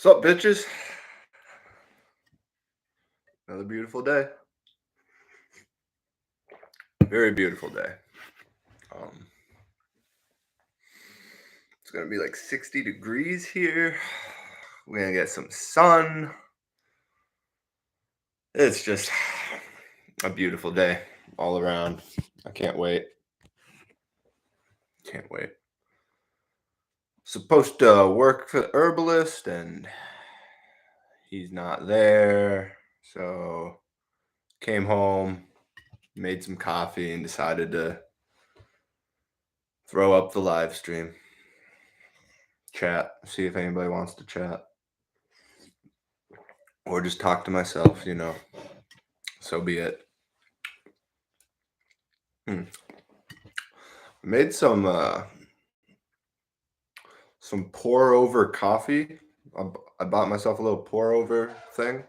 What's up, bitches? Another beautiful day. Very beautiful day. Um, it's gonna be like 60 degrees here. We're gonna get some sun. It's just a beautiful day all around. I can't wait. Can't wait. Supposed to work for the herbalist, and he's not there. So came home, made some coffee, and decided to throw up the live stream. Chat. See if anybody wants to chat. Or just talk to myself. So be it. Made some pour over coffee. I bought myself a little pour over thing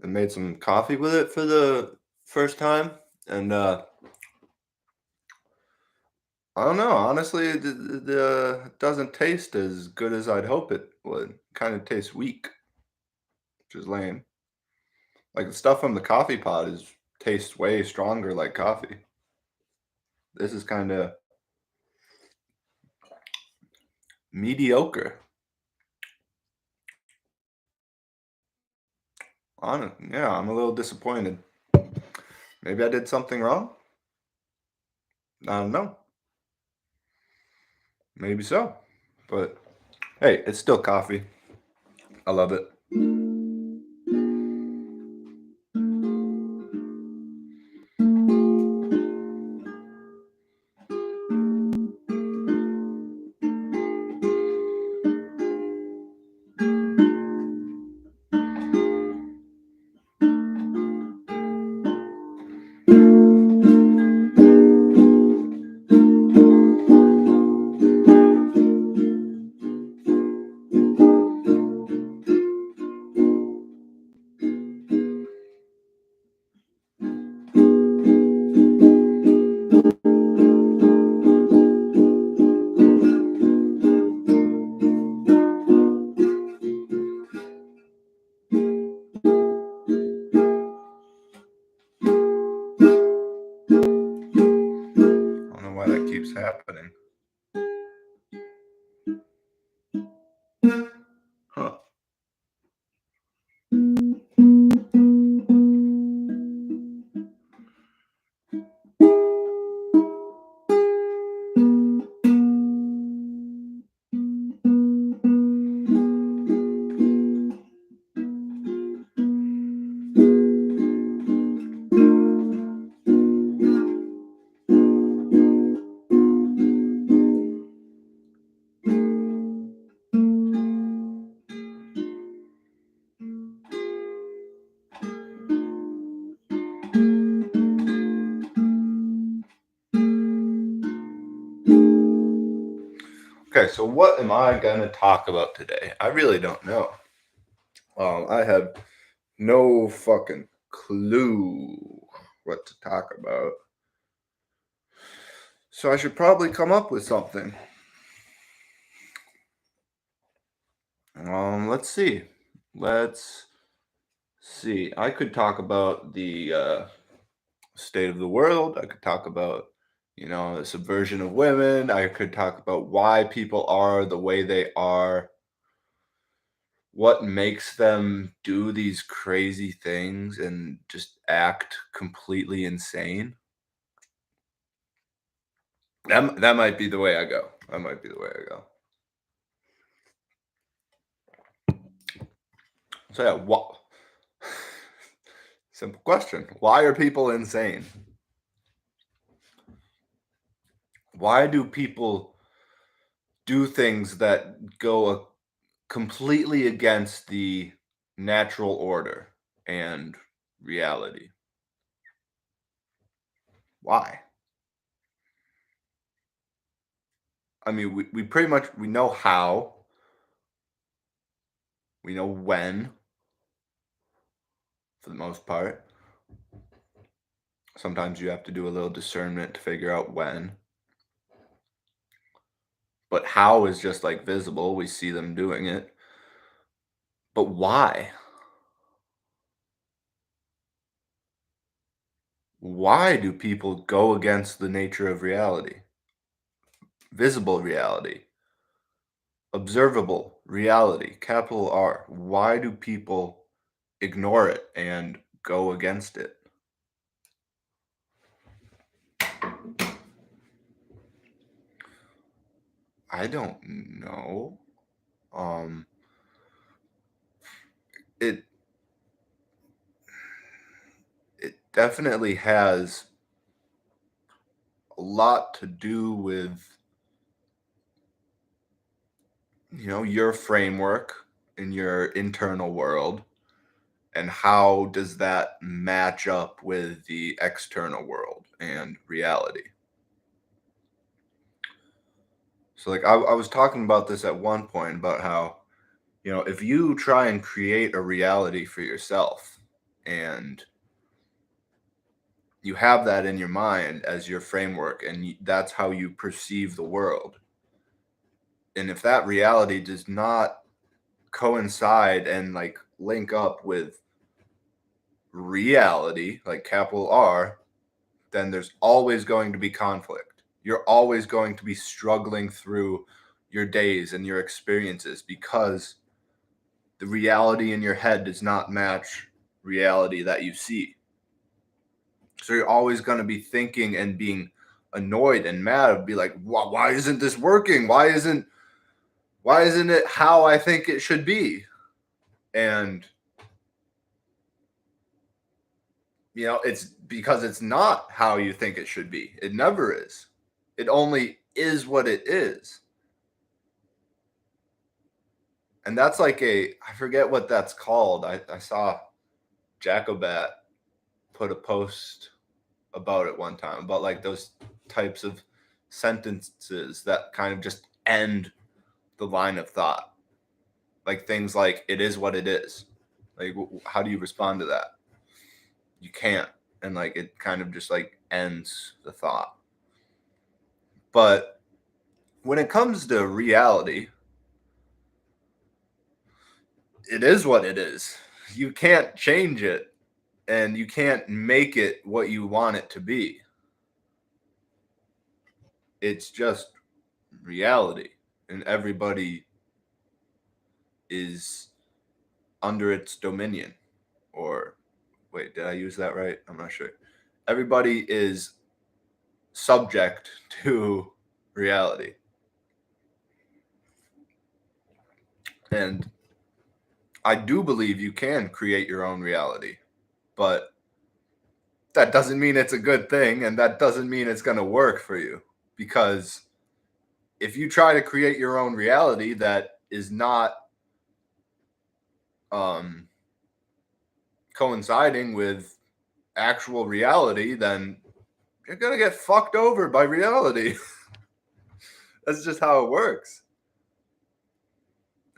and made some coffee with it for the first time. And I don't know, honestly, it doesn't taste as good as I'd hope it would. Kind of tastes weak, which is lame. Like the stuff from the coffee pot tastes way stronger like coffee. This is kind of mediocre. Yeah, I'm a little disappointed. Maybe I did something wrong. I don't know. Maybe so. But hey, it's still coffee. I love it. I don't know why that keeps happening. Huh. Okay, so what am I going to talk about today? I really don't know. I have no fucking clue what to talk about. So I should probably come up with something. Let's see. Let's see. I could talk about the state of the world. I could talk about, the subversion of women. I could talk about why people are the way they are, what makes them do these crazy things and just act completely insane. That might be the way I go. That might be the way I go. So yeah, what? Simple question. Why are people insane? Why do people do things that go completely against the natural order and reality? Why? I mean, we pretty much we know how, we know when, for the most part. Sometimes you have to do a little discernment to figure out when. But how is just like visible. We see them doing it. But why? Why do people go against the nature of reality? Visible reality, observable reality, capital R. Why do people ignore it and go against it? I don't know. Um, it it definitely has a lot to do with, your framework in your internal world, and how does that match up with the external world and reality. So like I was talking about this at one point about how, if you try and create a reality for yourself and you have that in your mind as your framework and that's how you perceive the world, and if that reality does not coincide and like link up with reality, like capital R, then there's always going to be conflict. You're always going to be struggling through your days and your experiences because the reality in your head does not match reality that you see. So you're always going to be thinking and being annoyed and mad, be like, why isn't this working? Why isn't it how I think it should be? And it's because it's not how you think it should be. It never is. It only is what it is. And that's like I forget what that's called. I saw Jacobat put a post about it one time about like those types of sentences that kind of just end the line of thought. Like things like "it is what it is." Like how do you respond to that? You can't, and like it kind of just like ends the thought. But when it comes to reality, it is what it is. You can't change it, and you can't make it what you want it to be. It's just reality, and everybody is under its dominion. Or wait, did I use that right? I'm not sure. Everybody is subject to reality. And I do believe you can create your own reality, but that doesn't mean it's a good thing, and that doesn't mean it's going to work for you. Because if you try to create your own reality that is not um, coinciding with actual reality, then you're going to get fucked over by reality. That's just how it works.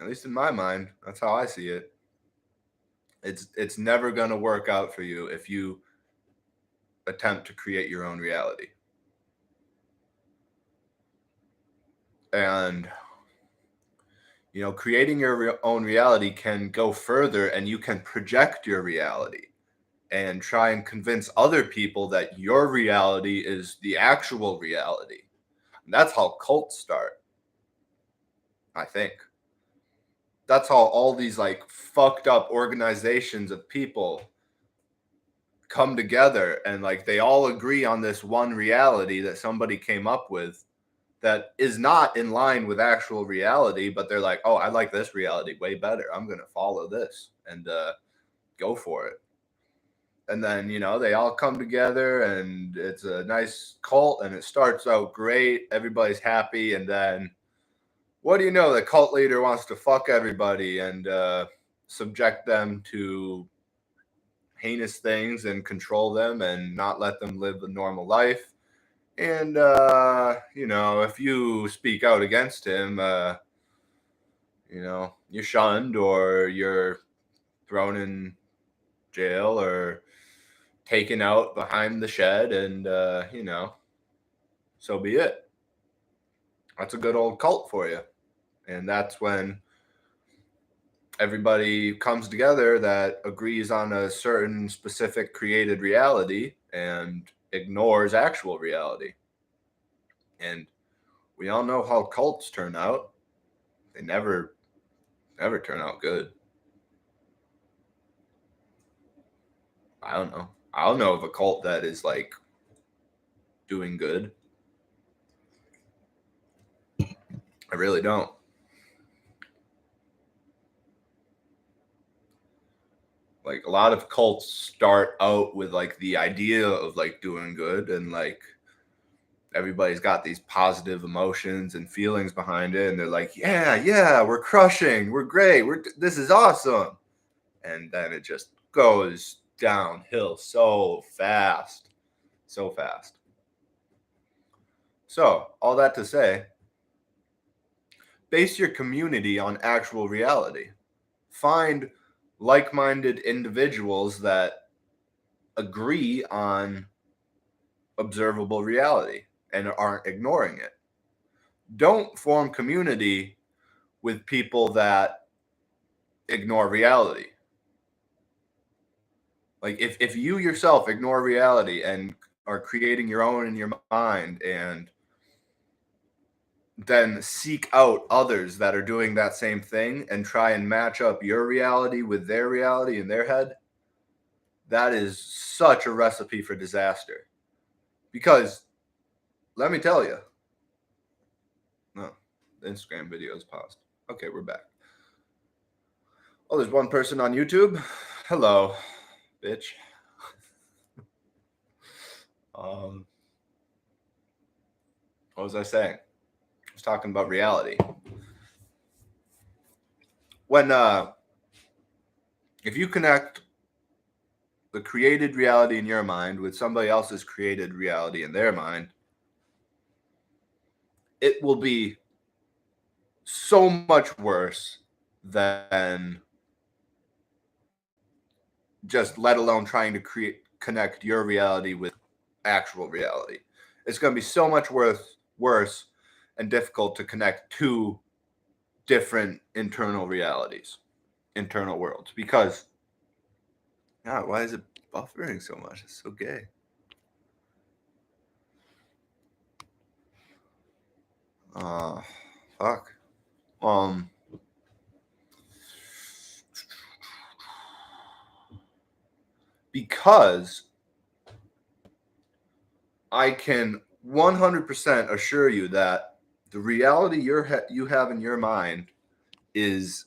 At least in my mind, that's how I see it. It's never going to work out for you if you attempt to create your own reality. And creating your own reality can go further, and you can project your reality and try and convince other people that your reality is the actual reality. And that's how cults start, I think. That's how all these like fucked up organizations of people come together, and like they all agree on this one reality that somebody came up with that is not in line with actual reality, but they're like, oh, I like this reality way better, I'm going to follow this and go for it. And then they all come together and it's a nice cult, and it starts out great, everybody's happy, and then what do you know, the cult leader wants to fuck everybody and subject them to heinous things and control them and not let them live a normal life. And if you speak out against him, you're shunned or you're thrown in jail or taken out behind the shed, and so be it. That's a good old cult for you. And that's when everybody comes together that agrees on a certain specific created reality and ignores actual reality. And we all know how cults turn out. They never turn out good. I don't know. I don't know of a cult that is like doing good. I really don't. Like a lot of cults start out with like the idea of like doing good, and like everybody's got these positive emotions and feelings behind it, and they're like, yeah, we're crushing, we're great, this is awesome. And then it just goes downhill so fast. So fast. So, all that to say, base your community on actual reality. Find like minded individuals that agree on observable reality and aren't ignoring it. Don't form community with people that ignore reality. Like if you yourself ignore reality and are creating your own in your mind, and then seek out others that are doing that same thing and try and match up your reality with their reality in their head, that is such a recipe for disaster. Because let me tell you, no, the Instagram video is paused. Okay, we're back. Oh, there's one person on YouTube. Hello, bitch. What was I saying? I was talking about reality. When if you connect the created reality in your mind with somebody else's created reality in their mind, it will be so much worse than just let alone trying to connect your reality with actual reality. It's going to be so much worse and difficult to connect two different internal realities, internal worlds. Because, God, why is it buffering so much? It's so gay. Fuck. Because I can 100% assure you that the reality you have in your mind is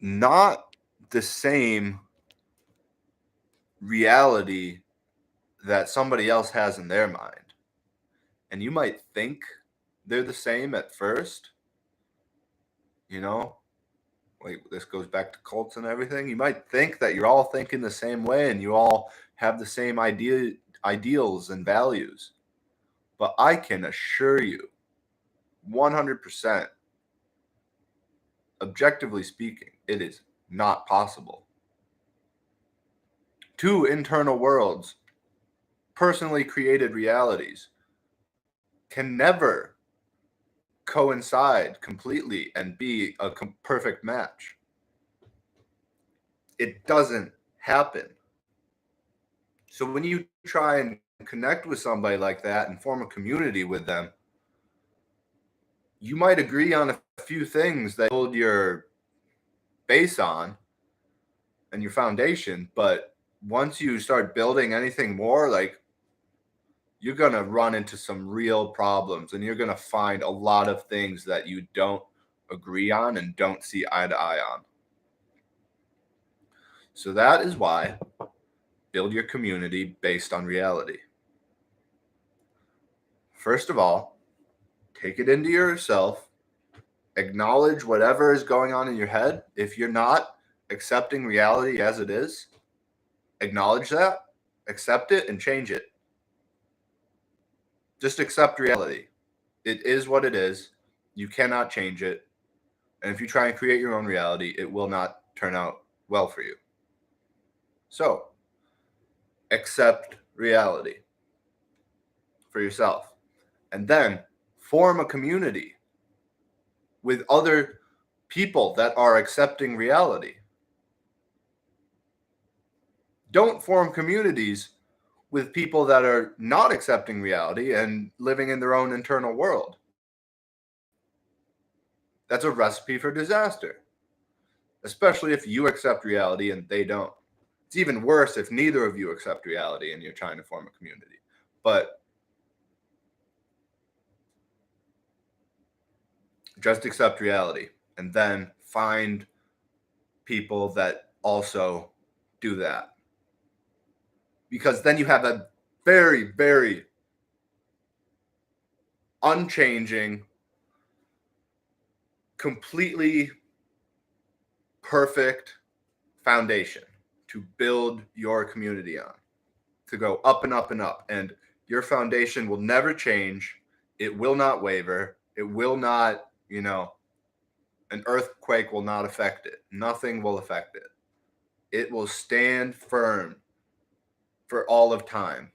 not the same reality that somebody else has in their mind. And you might think they're the same at first, you know, like this goes back to cults and everything. You might think that you're all thinking the same way and you all have the same ideals and values. But I can assure you 100%, objectively speaking, it is not possible. Two internal worlds, personally created realities, can never coincide completely and be a perfect match. It doesn't happen. So when you try and connect with somebody like that and form a community with them, you might agree on a few things that build your base on and your foundation, but once you start building anything more, like, you're going to run into some real problems, and you're going to find a lot of things that you don't agree on and don't see eye to eye on. So that is why build your community based on reality. First of all, take it into yourself, acknowledge whatever is going on in your head. If you're not accepting reality as it is, acknowledge that, accept it, and change it. Just accept reality. It is what it is. You cannot change it. And if you try and create your own reality, it will not turn out well for you. So, accept reality for yourself. And then form a community with other people that are accepting reality. Don't form communities with people that are not accepting reality and living in their own internal world. That's a recipe for disaster, especially if you accept reality and they don't. It's even worse if neither of you accept reality and you're trying to form a community. But just accept reality and then find people that also do that. Because then you have a very, very unchanging, completely perfect foundation to build your community on, to go up and up and up. And your foundation will never change. It will not waver. It will not, an earthquake will not affect it. Nothing will affect it. It will stand firm for all of time,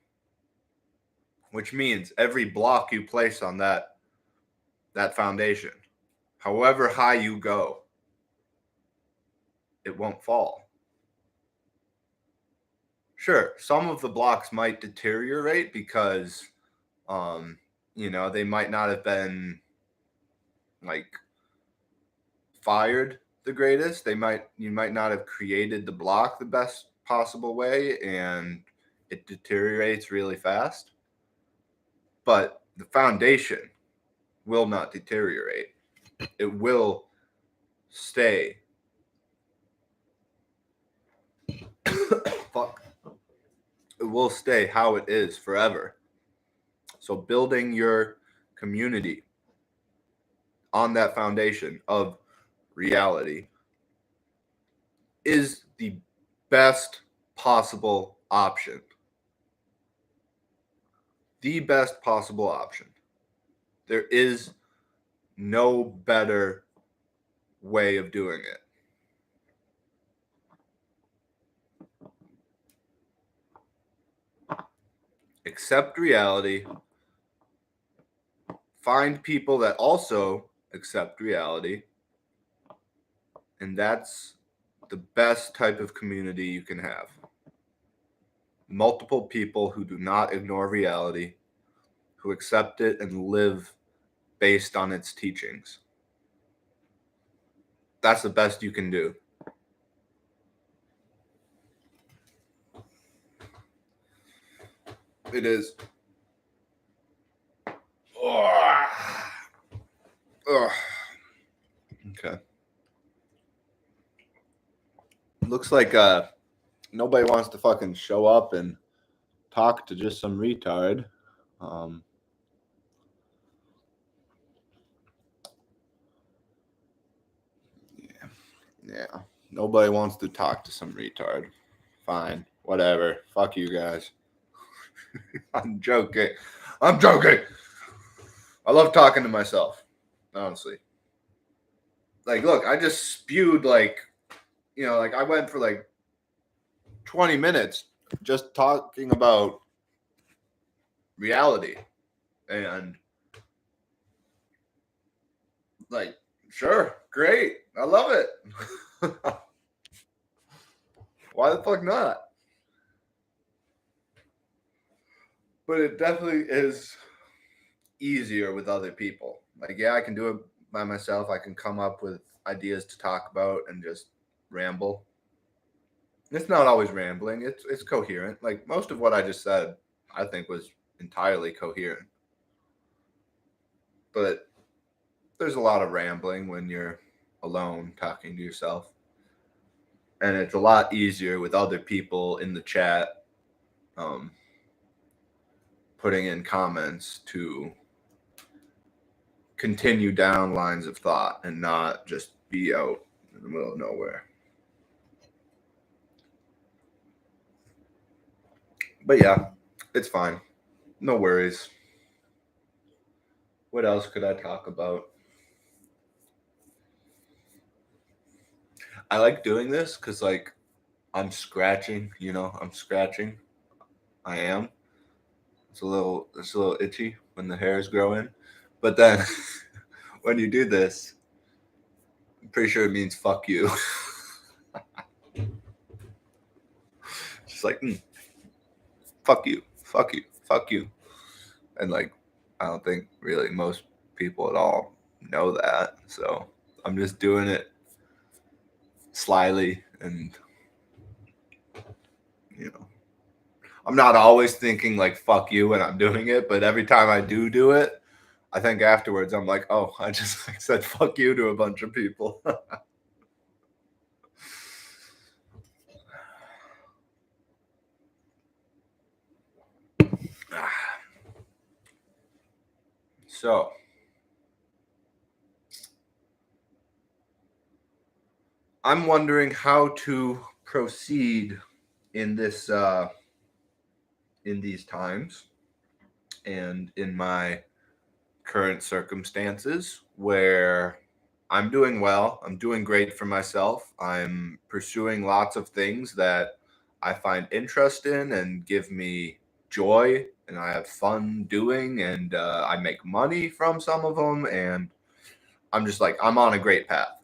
which means every block you place on that foundation, however high you go, it won't fall. Sure, some of the blocks might deteriorate because, they might not have been like fired the greatest. You might not have created the block the best possible way, and it deteriorates really fast. But the foundation will not deteriorate. It will stay. Fuck. It will stay how it is forever. So building your community on that foundation of reality is the best possible option. The best possible option. There is no better way of doing it. Accept reality. Find people that also accept reality. And that's the best type of community you can have. Multiple people who do not ignore reality, who accept it and live based on its teachings. That's the best you can do. It is. Ugh. Okay. Looks like nobody wants to fucking show up and talk to just some retard. Yeah. Nobody wants to talk to some retard. Fine. Whatever. Fuck you guys. I'm joking. I love talking to myself, honestly. Like, look, I just spewed I went for 20 minutes just talking about reality. And sure, great. I love it. Why the fuck not? But it definitely is easier with other people. Yeah, I can do it by myself. I can come up with ideas to talk about and just ramble. It's not always rambling. It's coherent. Like most of what I just said, I think was entirely coherent. But there's a lot of rambling when you're alone talking to yourself. And it's a lot easier with other people in the chat putting in comments to continue down lines of thought and not just be out in the middle of nowhere. But yeah, it's fine. No worries. What else could I talk about? I like doing this because I'm scratching, I'm scratching. I am. It's a little itchy when the hairs grow in. But then when you do this, I'm pretty sure it means fuck you. Just like, fuck you, fuck you, fuck you. And like, I don't think really most people at all know that. So I'm just doing it slyly, and you know, I'm not always thinking like fuck you when I'm doing it, but every time I do it, I think afterwards I'm like, oh, I just like said fuck you to a bunch of people. So I'm wondering how to proceed in this in these times and in my current circumstances where I'm doing well. I'm doing great for myself. I'm pursuing lots of things that I find interest in and give me joy and I have fun doing, and I make money from some of them, and I'm just like, I'm on a great path.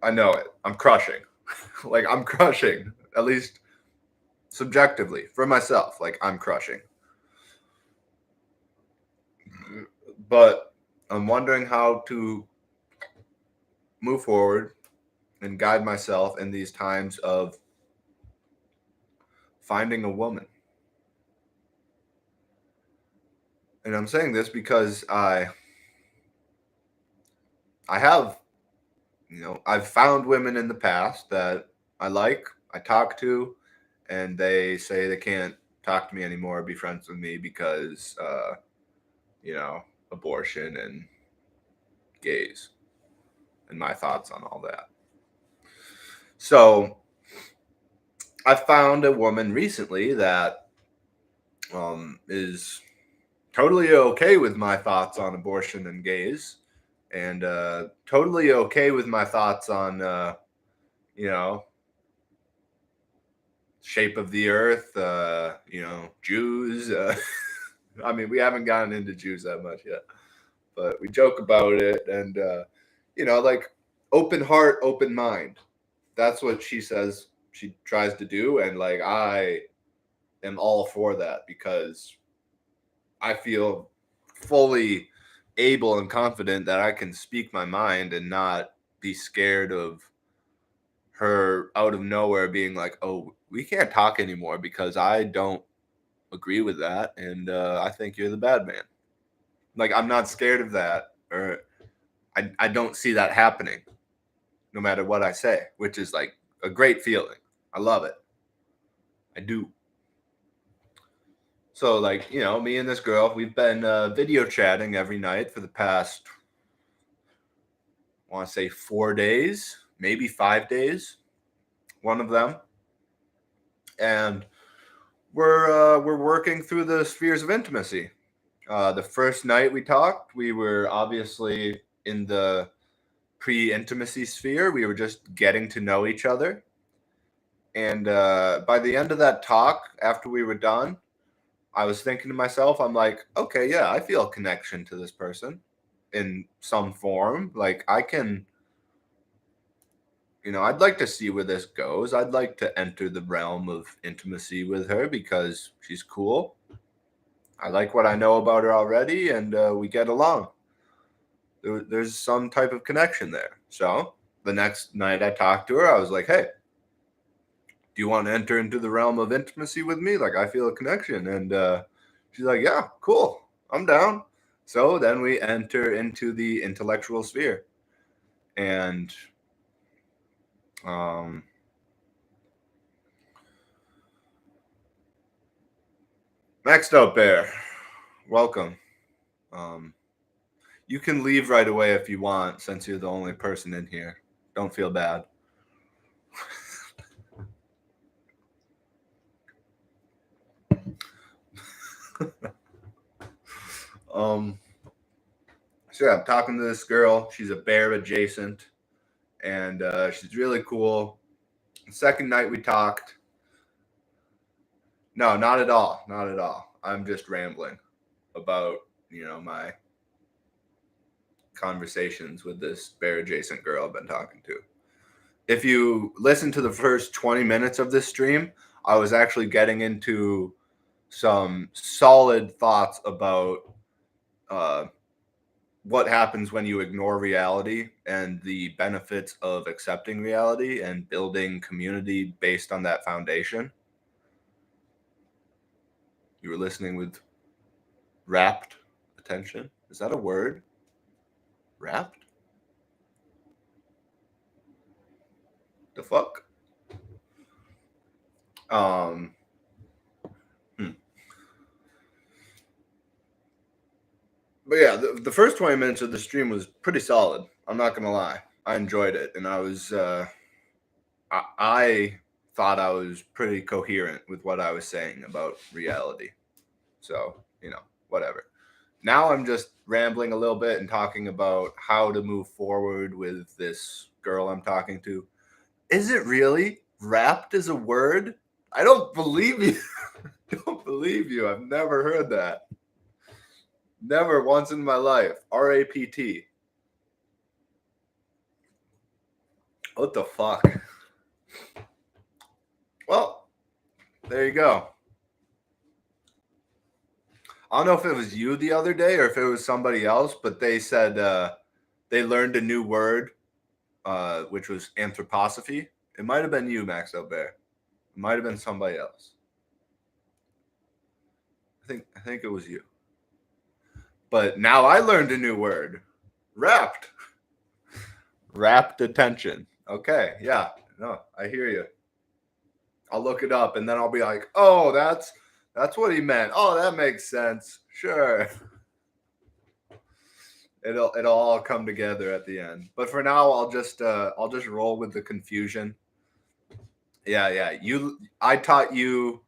I know it. I'm crushing. Like, I'm crushing, at least subjectively for myself. Like, I'm crushing. But I'm wondering how to move forward and guide myself in these times of finding a woman. And I'm saying this because I have, I've found women in the past that I like, I talk to, and they say they can't talk to me anymore, be friends with me because you know, abortion and gays and my thoughts on all that. So I found a woman recently that is totally okay with my thoughts on abortion and gays, and totally okay with my thoughts on, you know, shape of the earth, Jews. I mean, we haven't gotten into Jews that much yet, but we joke about it, and like open heart, open mind. That's what she says she tries to do, and like I am all for that because I feel fully able and confident that I can speak my mind and not be scared of her out of nowhere being like, "Oh, we can't talk anymore because I don't agree with that, and I think you're the bad man." Like, I'm not scared of that, or I don't see that happening, no matter what I say, which is like a great feeling. I love it. I do. So, like, me and this girl, we've been video chatting every night for the past, I want to say 4 days, maybe 5 days, one of them, and we're working through the spheres of intimacy. The first night we talked, we were obviously in the pre-intimacy sphere. We were just getting to know each other, and by the end of that talk, after we were done, I was thinking to myself, I'm like, okay, yeah, I feel a connection to this person in some form. Like, I can, I'd like to see where this goes. I'd like to enter the realm of intimacy with her because she's cool. I like what I know about her already, and we get along. There's some type of connection there. So the next night I talked to her, I was like, hey, do you want to enter into the realm of intimacy with me? Like, I feel a connection. And she's like, yeah, cool. I'm down. So then we enter into the intellectual sphere. And Maxed Out Bear, welcome. You can leave right away if you want, since you're the only person in here. Don't feel bad. So yeah, I'm talking to this girl. She's a bear adjacent, and she's really cool. The second night we talked. No, not at all. Not at all. I'm just rambling about my conversations with this bear adjacent girl I've been talking to. If you listen to the first 20 minutes of this stream, I was actually getting into some solid thoughts about what happens when you ignore reality and the benefits of accepting reality and building community based on that foundation. You were listening with rapt attention. Is that a word? Rapt? The fuck? But yeah, the first 20 minutes of the stream was pretty solid. I'm not gonna lie. I enjoyed it, and I was I thought I was pretty coherent with what I was saying about reality. So, whatever. Now I'm just rambling a little bit and talking about how to move forward with this girl I'm talking to. Is it really? Wrapped is a word? I don't believe you. I don't believe you. I've never heard that. Never once in my life. RAPT. What the fuck? Well, there you go. I don't know if it was you the other day or if it was somebody else, but they said they learned a new word, which was anthroposophy. It might have been you, Max Albert. It might have been somebody else. I think it was you. But now I learned a new word. Rapt. Rapt attention. Okay, yeah. No, I hear you. I'll look it up and then I'll be like, oh, that's what he meant. Oh, that makes sense. Sure. It'll all come together at the end. But for now, I'll just roll with the confusion. Yeah. I taught you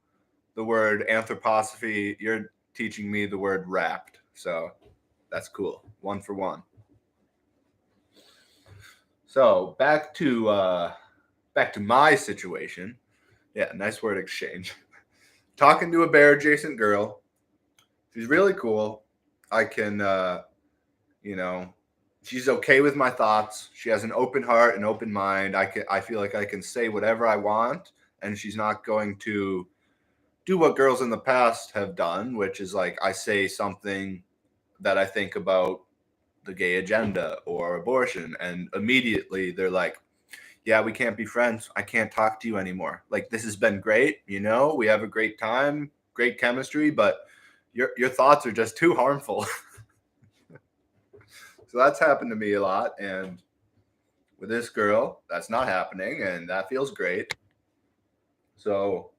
the word anthroposophy. You're teaching me the word rapt. So that's cool. 1 for 1. So back to my situation. Yeah, nice word exchange. Talking to a bear adjacent girl. She's really cool. I can she's okay with my thoughts. She has an open heart, an open mind. I feel like I can say whatever I want, and she's not going to do what girls in the past have done, which is like I say something that I think about the gay agenda or abortion, and immediately they're like, yeah, we can't be friends. I can't talk to you anymore. Like, this has been great. We have a great time, great chemistry, but your thoughts are just too harmful. So that's happened to me a lot. And with this girl, that's not happening. And that feels great. So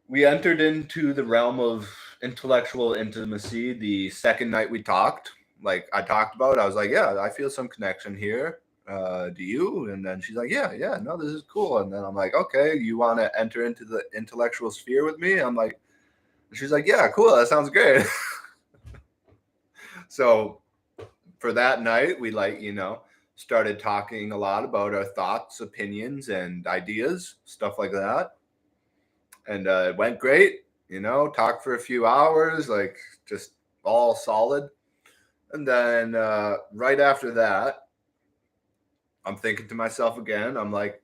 we entered into the realm of intellectual intimacy the second night we talked. Like I talked about, I was like, yeah, I feel some connection here. Do you? And then she's like, yeah, no, this is cool. And then I'm like, okay, you want to enter into the intellectual sphere with me? I'm like, she's like, yeah, cool. That sounds great. So for that night, we started talking a lot about our thoughts, opinions, and ideas, stuff like that. And it went great, talked for a few hours, like just all solid. And then right after that, I'm thinking to myself again, I'm like,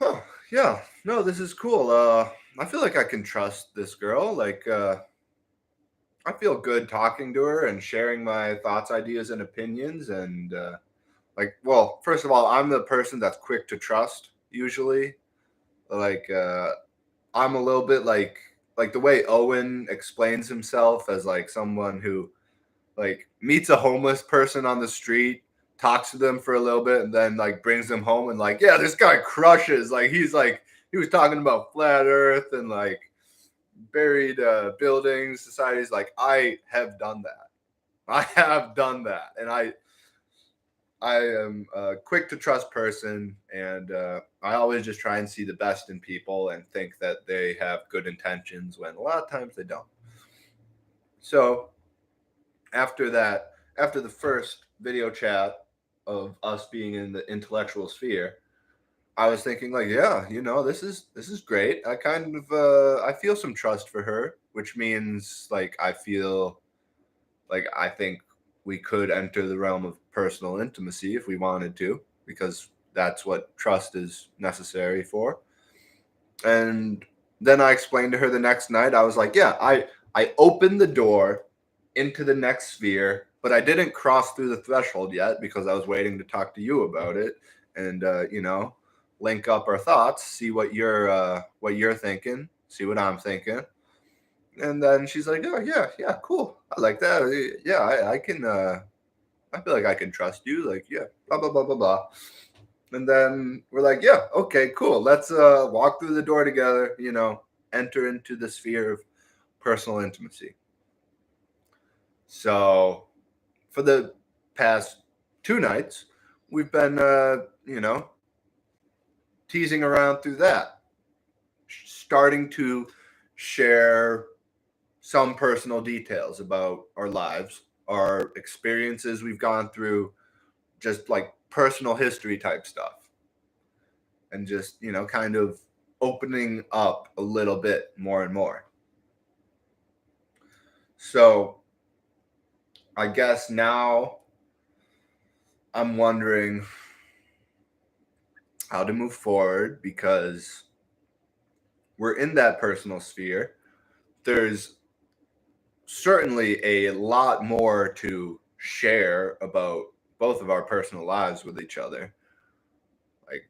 oh, yeah, no, this is cool. I feel like I can trust this girl. Like, I feel good talking to her and sharing my thoughts, ideas, and opinions. And well, first of all, I'm the person that's quick to trust usually. Like, I'm a little bit like the way Owen explains himself as like someone who like meets a homeless person on the street, talks to them for a little bit, and then like brings them home and like, yeah, this guy crushes. Like he was talking about flat Earth and like buried buildings, societies. Like I have done that. And I am a quick to trust person, and I always just try and see the best in people and think that they have good intentions when a lot of times they don't. So after the first video chat of us being in the intellectual sphere, I was thinking like, yeah, this is great. I kind of I feel some trust for her, which means like I feel Like, I think we could enter the realm of personal intimacy if we wanted to, because that's what trust is necessary for. And then I explained to her the next night, I was like, yeah, I opened the door into the next sphere, but I didn't cross through the threshold yet because I was waiting to talk to you about it and link up our thoughts, see what you're thinking, see what I'm thinking. And then she's like, oh yeah, cool. I like that. Yeah, I can I feel like I can trust you. Like, yeah, blah blah blah blah blah. And then we're like, yeah, okay, cool. Let's walk through the door together, enter into the sphere of personal intimacy. So for the past 2 nights, we've been, teasing around through that, starting to share some personal details about our lives, our experiences we've gone through, just like personal history type stuff. And just, kind of opening up a little bit more and more. So I guess now I'm wondering how to move forward because we're in that personal sphere. There's certainly a lot more to share about both of our personal lives with each other. Like,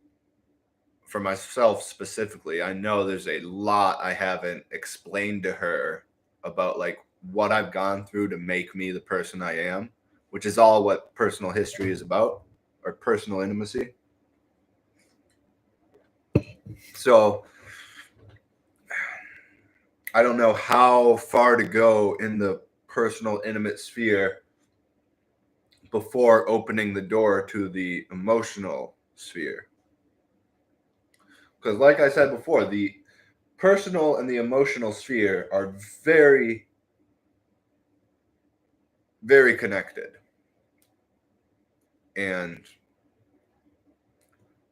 for myself specifically, I know there's a lot I haven't explained to her about like what I've gone through to make me the person I am, which is all what personal history is about, or personal intimacy. So I don't know how far to go in the personal intimate sphere before opening the door to the emotional sphere. Because, like I said before, the personal and the emotional sphere are very, very connected. And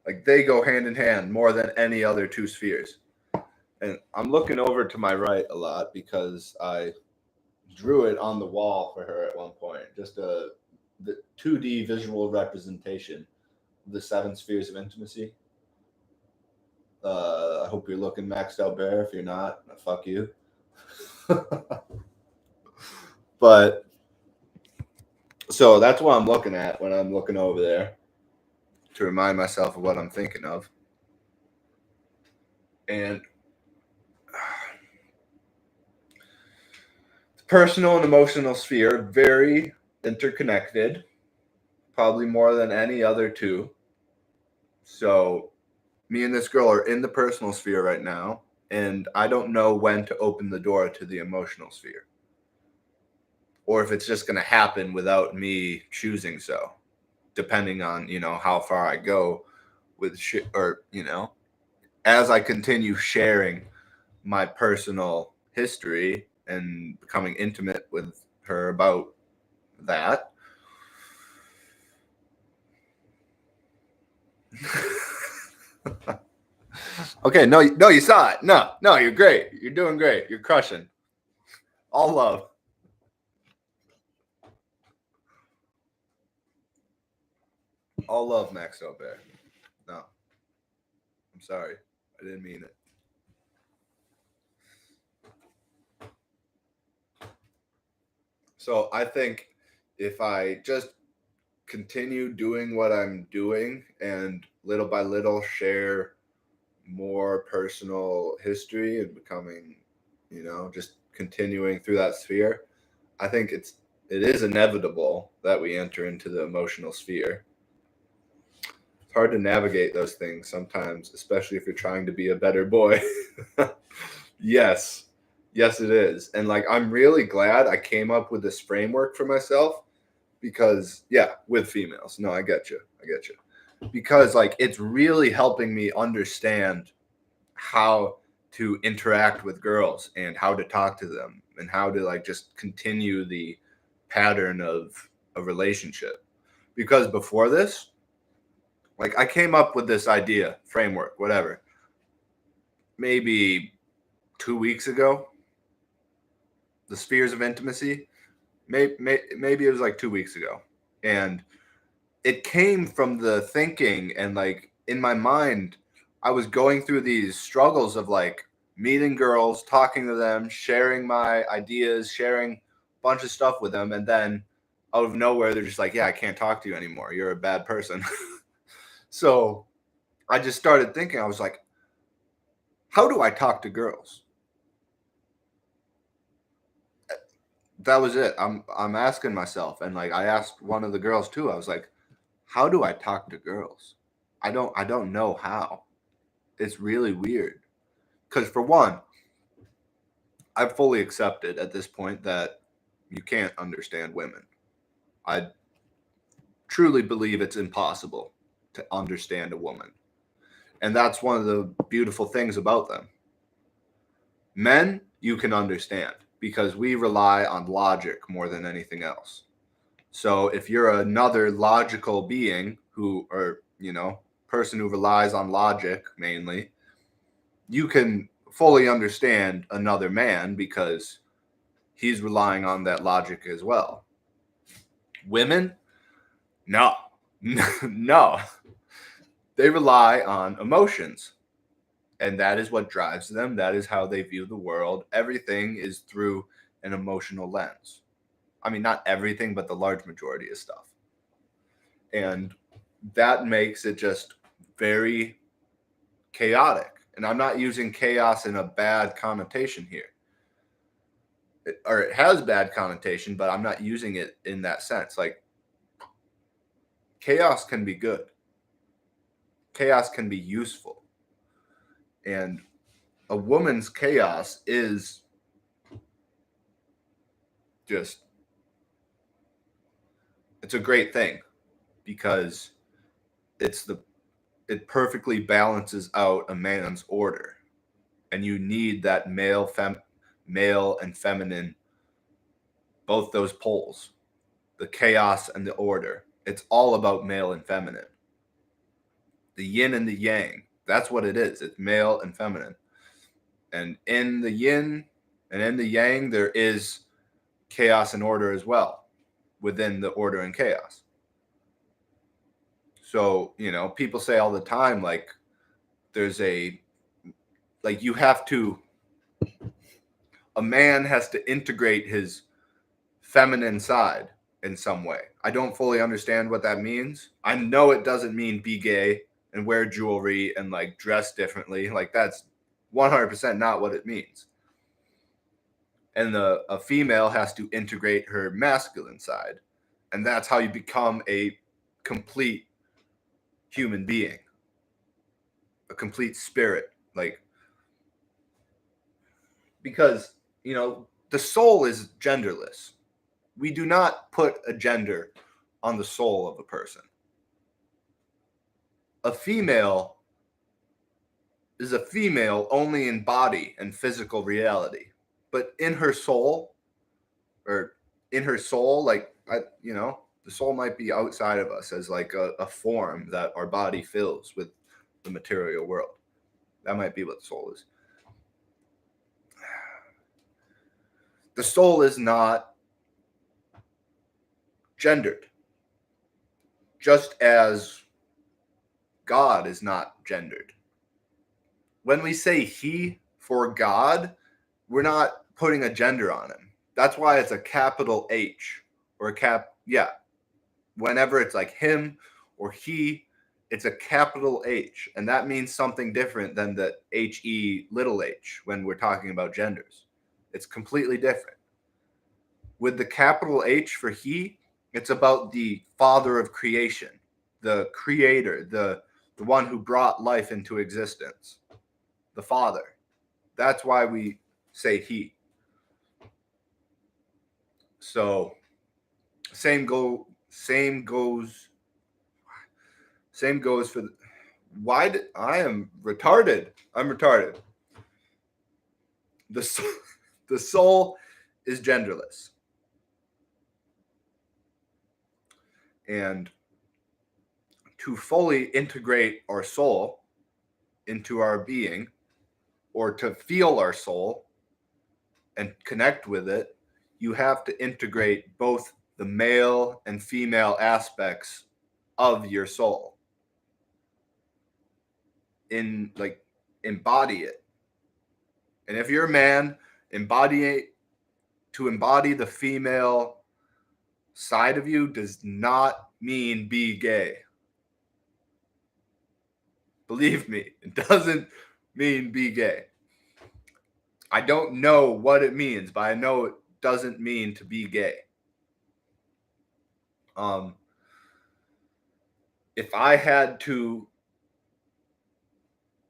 like they go hand in hand more than any other two spheres. And I'm looking over to my right a lot because I drew it on the wall for her at one point, just the 2D visual representation of the 7 spheres of intimacy. I hope you're looking, Maxed Out Bear. If you're not, fuck you. But so that's what I'm looking at when I'm looking over there to remind myself of what I'm thinking of. And the personal and emotional sphere, very interconnected, probably more than any other two. So me and this girl are in the personal sphere right now, and I don't know when to open the door to the emotional sphere. Or if it's just going to happen without me choosing so, depending on, how far I go with as I continue sharing my personal history and becoming intimate with her about that. Okay, no, you saw it. No, you're great. You're doing great. You're crushing. All love. All love, Max Out Bear. No, I'm sorry. I didn't mean it. So I think if I just continue doing what I'm doing and little by little share more personal history and becoming, just continuing through that sphere, I think it is inevitable that we enter into the emotional sphere. It's hard to navigate those things sometimes, especially if you're trying to be a better boy. Yes, it is. And like, I'm really glad I came up with this framework for myself because, yeah, with females. No, I get you. Because like, it's really helping me understand how to interact with girls and how to talk to them and how to like just continue the pattern of a relationship. Because before this, like, I came up with this idea, framework, whatever, maybe 2 weeks ago, the spheres of intimacy. maybe it was like 2 weeks ago, and it came from the thinking, and like in my mind, I was going through these struggles of like meeting girls, talking to them, sharing my ideas, sharing a bunch of stuff with them, and then out of nowhere, they're just like, "Yeah, I can't talk to you anymore. You're a bad person." So I just started thinking. I was like, "How do I talk to girls?" That was it. I'm asking myself, and like I asked one of the girls too. I was like, "How do I talk to girls? I don't know how." It's really weird because for one, I've fully accepted at this point that you can't understand women. I truly believe it's impossible to understand a woman. And that's one of the beautiful things about them. Men, you can understand because we rely on logic more than anything else. So if you're another logical being or, person who relies on logic mainly, you can fully understand another man because he's relying on that logic as well. Women, no, no, they rely on emotions, and that is what drives them. That is how they view the world. Everything is through an emotional lens. I mean, not everything, but the large majority of stuff. And that makes it just very chaotic. And I'm not using chaos in a bad connotation here. Or it has bad connotation, but I'm not using it in that sense. Like, chaos can be good. Chaos can be useful. And a woman's chaos is just, it's a great thing because it perfectly balances out a man's order. And you need that male and feminine, both those poles, the chaos and the order. It's all about male and feminine. The yin and the yang. That's what it is. It's male and feminine. And in the yin and in the yang, there is chaos and order as well within the order and chaos. So, people say all the time, like, you have to, a man has to integrate his feminine side in some way. I don't fully understand what that means. I know it doesn't mean be gay and wear jewelry and like dress differently. Like, that's 100% not what it means. And a female has to integrate her masculine side, and that's how you become a complete human being, a complete spirit. Like, because the soul is genderless. We do not put a gender on the soul of a person. A female is a female only in body and physical reality, but in her soul, or in her soul, like, the soul might be outside of us as like a form that our body fills with the material world. That might be what the soul is. The soul is not gendered, just as God is not gendered. When we say he for God, we're not putting a gender on him. That's why it's a capital H or yeah. Whenever it's like him or he, it's a capital H. And that means something different than the HE little h when we're talking about genders. It's completely different. With the capital H for he, it's about the father of creation, the creator, the one who brought life into existence, the father. That's why we say he. So same goes for I am retarded. I'm retarded. The soul is genderless. And to fully integrate our soul into our being, or to feel our soul and connect with it, you have to integrate both the male and female aspects of your soul in, like, embody it. And if you're a man, embody the female side of you does not mean be gay. Believe me, it doesn't mean be gay. I don't know what it means, but I know it doesn't mean to be gay. If I had to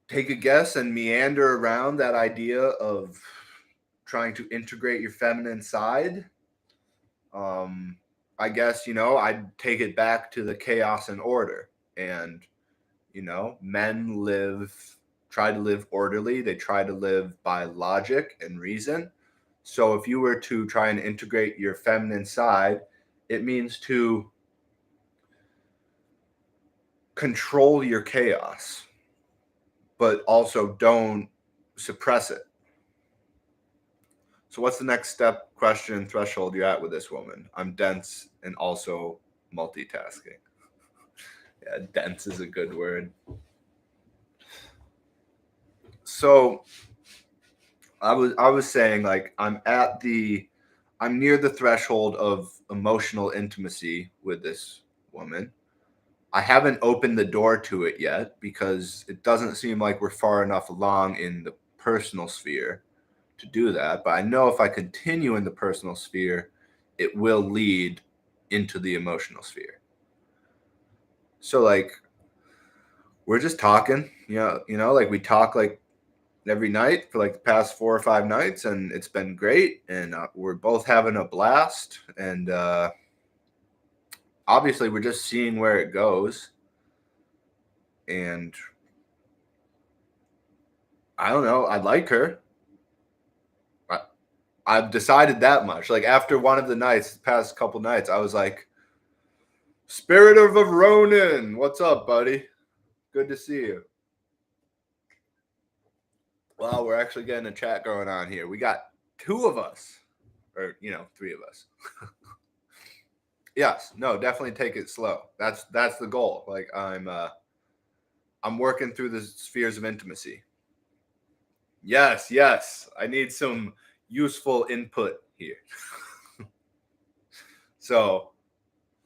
take a guess and meander around that idea of trying to integrate your feminine side, I guess, I'd take it back to the chaos and order. And, men try to live orderly. They try to live by logic and reason. So if you were to try and integrate your feminine side, it means to control your chaos, but also don't suppress it. So what's the next step, question, threshold you're at with this woman? I'm dense and also multitasking. Yeah, dense is a good word. So I was saying, like, I'm near the threshold of emotional intimacy with this woman. I haven't opened the door to it yet because it doesn't seem like we're far enough along in the personal sphere to do that. But I know if I continue in the personal sphere, it will lead into the emotional sphere. So, like, we're just talking, like we talk like every night for like the past 4 or 5 nights, and it's been great, and we're both having a blast, and obviously we're just seeing where it goes. And I don't know, I like her. I've decided that much. Like, after one of the nights, the past couple nights, I was like, Spirit of Ronin, what's up, buddy? Good to see you. Well, we're actually getting a chat going on here. We got 2 of us, or 3 of us. Yes, no, definitely take it slow. That's the goal. Like, I'm working through the spheres of intimacy. Yes, I need some useful input here. So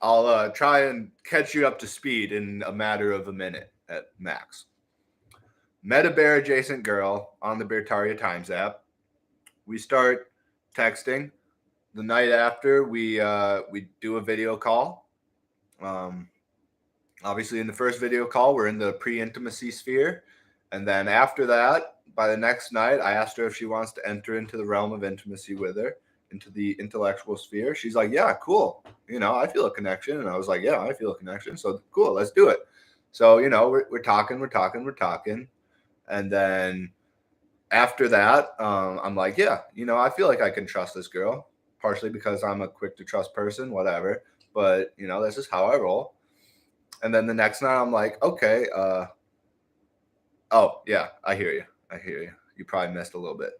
I'll try and catch you up to speed in a matter of a minute at max. Met a bear adjacent girl on the Beartaria Times app. We start texting. The night after, we do a video call. Obviously, in the first video call, we're in the pre-intimacy sphere. And then after that, by the next night, I asked her if she wants to enter into the realm of intimacy with her, into the intellectual sphere. She's like, yeah, cool. I feel a connection. And I was like, yeah, I feel a connection. So cool, let's do it. So, we're talking. And then after that, I'm like, yeah, I feel like I can trust this girl, partially because I'm a quick to trust person, whatever. But, that's just how I roll. And then the next night, I'm like, okay, oh, yeah, I hear you. You probably missed a little bit.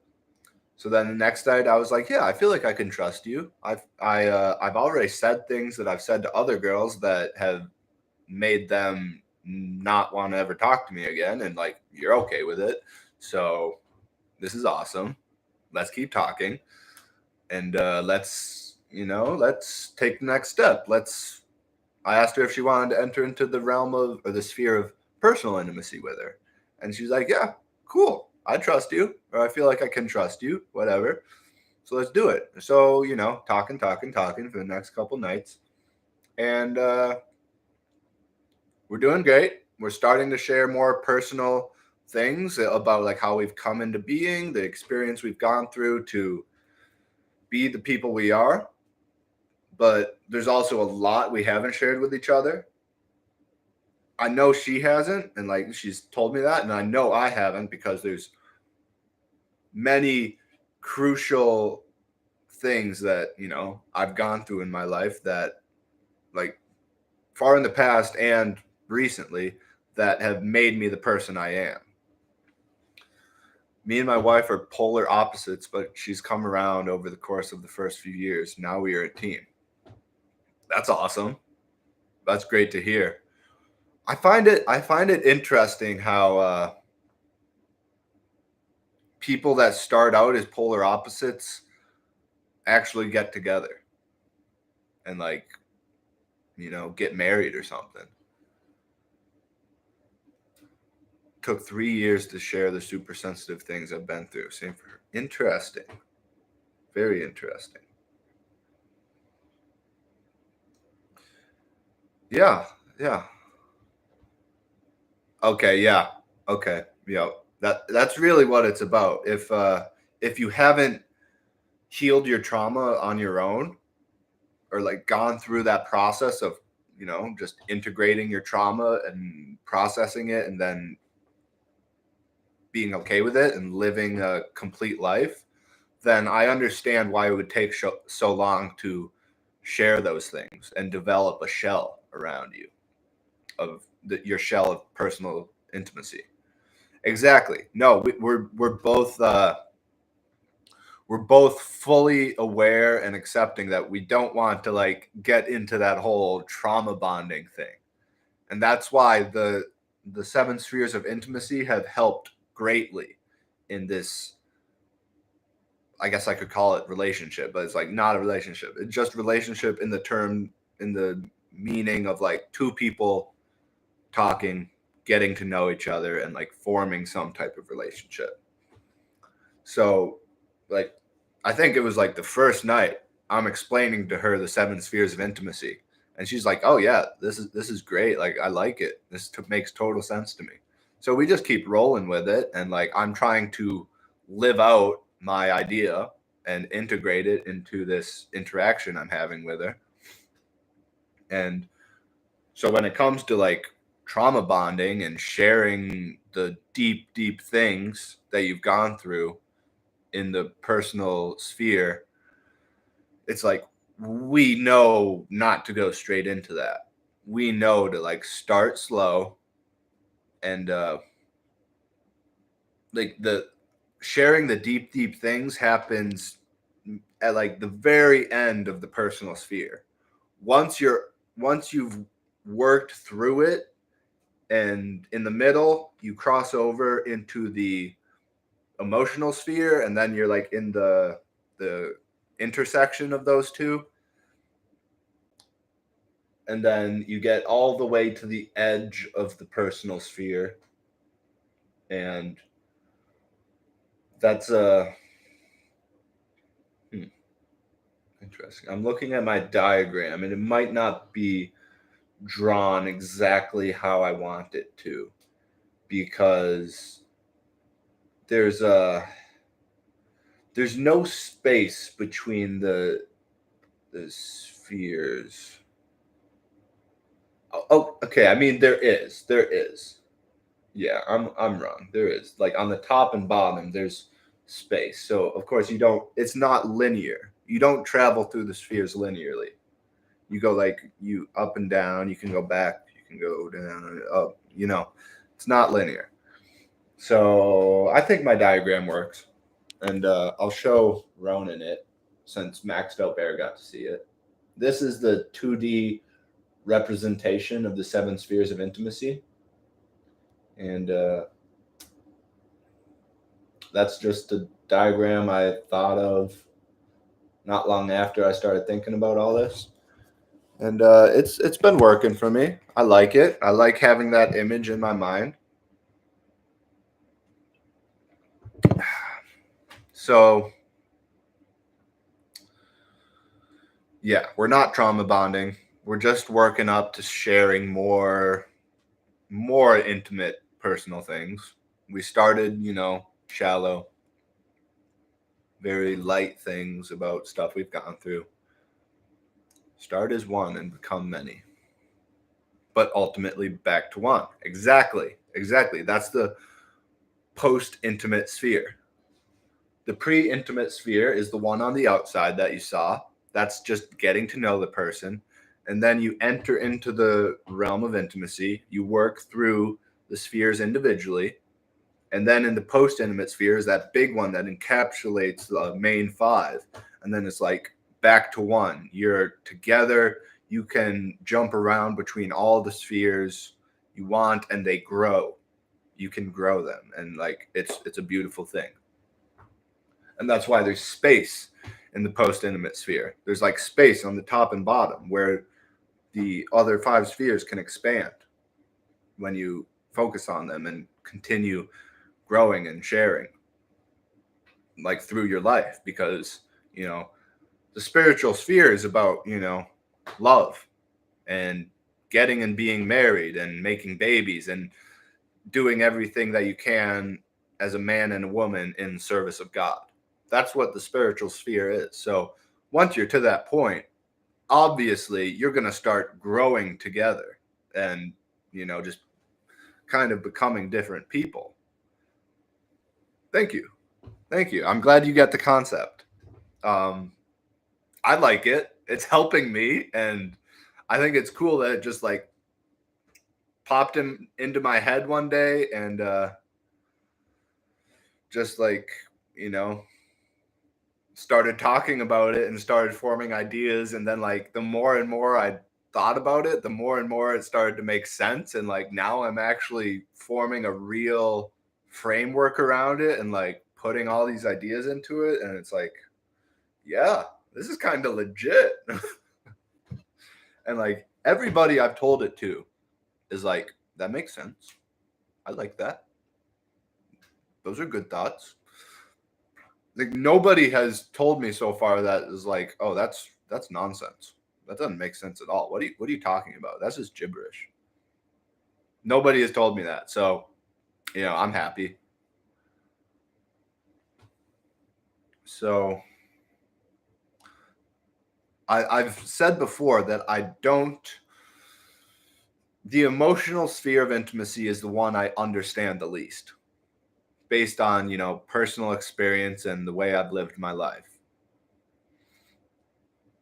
So then the next night, I was like, yeah, I feel like I can trust you. I've already said things that I've said to other girls that have made them not want to ever talk to me again. And, like, you're okay with it. So this is awesome. Let's keep talking. And let's take the next step. I asked her if she wanted to enter into the realm of, or the sphere of, personal intimacy with her. And she's like, yeah, cool. I trust you, or I feel like I can trust you, whatever. So let's do it. So, talking for the next couple nights. And we're doing great. We're starting to share more personal things about, like, how we've come into being, the experience we've gone through to be the people we are. But there's also a lot we haven't shared with each other. I know she hasn't, and, like, she's told me that, and I know I haven't, because there's many crucial things that, I've gone through in my life that, like, far in the past and recently, that have made me the person I am. Me and my wife are polar opposites, but she's come around over the course of the first few years. Now we are a team. That's awesome. That's great to hear. I find it interesting how people that start out as polar opposites actually get together and like, get married or something. Took 3 years to share the super sensitive things I've been through. Same for her. Interesting. Very interesting. Yeah. Yeah. Okay. Yeah. Okay. Yeah. That's really what it's about. If you haven't healed your trauma on your own, or like gone through that process of, just integrating your trauma and processing it and then being okay with it and living a complete life, then I understand why it would take so long to share those things and develop a shell around you of your shell of personal intimacy. Exactly. No, we're both fully aware and accepting that we don't want to like get into that whole trauma bonding thing. And that's why the seven spheres of intimacy have helped greatly in this. I guess I could call it relationship, but it's like not a relationship. It's just relationship in the meaning of like two people talking, getting to know each other, and like forming some type of relationship. So, like, I think it was like the first night I'm explaining to her the seven spheres of intimacy, and she's like, "Oh yeah, this is great. Like, I like it. Makes total sense to me." So we just keep rolling with it, and like I'm trying to live out my idea and integrate it into this interaction I'm having with her. And so when it comes to like trauma bonding and sharing the deep, deep things that you've gone through in the personal sphere, it's like we know not to go straight into that. We know to like start slow and like the sharing the deep, deep things happens at like the very end of the personal sphere. Once you've worked through it and in the middle you cross over into the emotional sphere, and then you're like in the intersection of those two, and then you get all the way to the edge of the personal sphere, and that's hmm, interesting. I'm looking at my diagram and it might not be drawn exactly how I want it to, because there's a there's no space between the spheres. Oh, okay. I mean, there is. There is. Yeah, I'm wrong. There is. Like on the top and bottom, there's space. So of course you don't. It's not linear. You don't travel through the spheres linearly. You go like you up and down. You can go back. You can go down and up. It's not linear. So I think my diagram works, and I'll show Ronan it since Max Bear got to see it. This is the 2D representation of the seven spheres of intimacy, and that's just a diagram I thought of not long after I started thinking about all this, and it's been working for me. I like it. I like having that image in my mind. So yeah, we're not trauma bonding. We're just working up to sharing more intimate personal things. We started, shallow, very light things about stuff we've gone through. Start as one and become many, but ultimately back to one. Exactly. Exactly. That's the post intimate sphere. The pre intimate sphere is the one on the outside that you saw. That's just getting to know the person. And then you enter into the realm of intimacy. You work through the spheres individually. And then in the post-intimate sphere is that big one that encapsulates the main five. And then it's like back to one. You're together. You can jump around between all the spheres you want, and they grow. You can grow them, and like it's a beautiful thing. And that's why there's space in the post-intimate sphere. There's like space on the top and bottom where the other five spheres can expand when you focus on them and continue growing and sharing like through your life, because the spiritual sphere is about love and getting and being married and making babies and doing everything that you can as a man and a woman in service of God. That's what the spiritual sphere is. So once you're to that point, obviously you're going to start growing together and just kind of becoming different people. Thank you. I'm glad you got the concept. I like it. It's helping me, and I think it's cool that it just like popped into my head one day, and just like started talking about it and started forming ideas. And then like the more and more I thought about it, the more and more it started to make sense. And like now I'm actually forming a real framework around it and like putting all these ideas into it. And it's like, yeah, this is kind of legit. And like everybody I've told it to is like, that makes sense. I like that. Those are good thoughts. Like nobody has told me so far that is like, oh, that's nonsense. That doesn't make sense at all. What are you talking about? That's just gibberish. Nobody has told me that. So, I'm happy. So I've said before that the emotional sphere of intimacy is the one I understand the least, based on, personal experience and the way I've lived my life.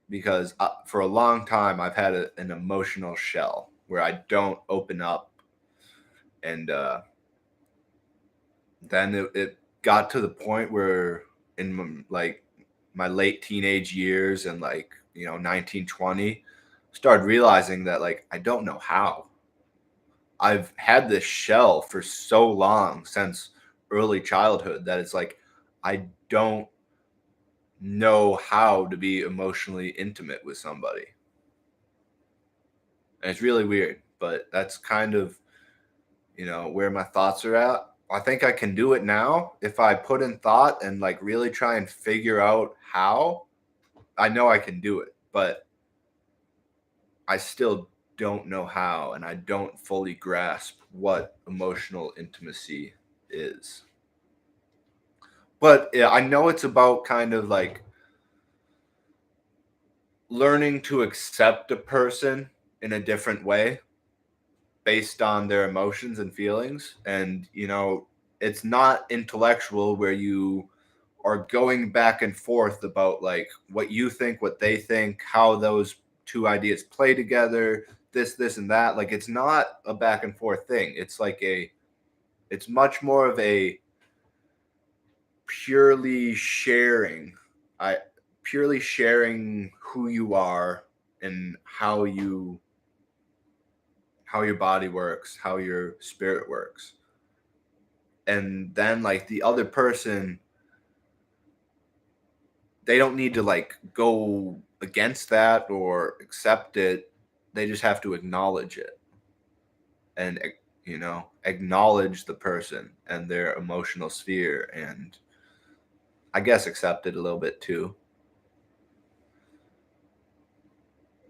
Because for a long time, I've had an emotional shell where I don't open up. And then it got to the point where in like my late teenage years and like, 19, 20, started realizing that like, I don't know how. I've had this shell for so long since early childhood that it's like, I don't know how to be emotionally intimate with somebody. And it's really weird, but that's kind of, where my thoughts are at. I think I can do it now if I put in thought and like really try and figure out how. I know I can do it, but I still don't know how, and I don't fully grasp what emotional intimacy is. But yeah, I know it's about kind of like learning to accept a person in a different way based on their emotions and feelings. And, it's not intellectual where you are going back and forth about like what you think, what they think, how those two ideas play together, this, and that. Like, it's not a back and forth thing. It's like it's much more of a purely sharing. Purely sharing who you are and how your body works, how your spirit works. And then like the other person, they don't need to like go against that or accept it. They just have to acknowledge it and acknowledge the person and their emotional sphere, and I guess accept it a little bit too.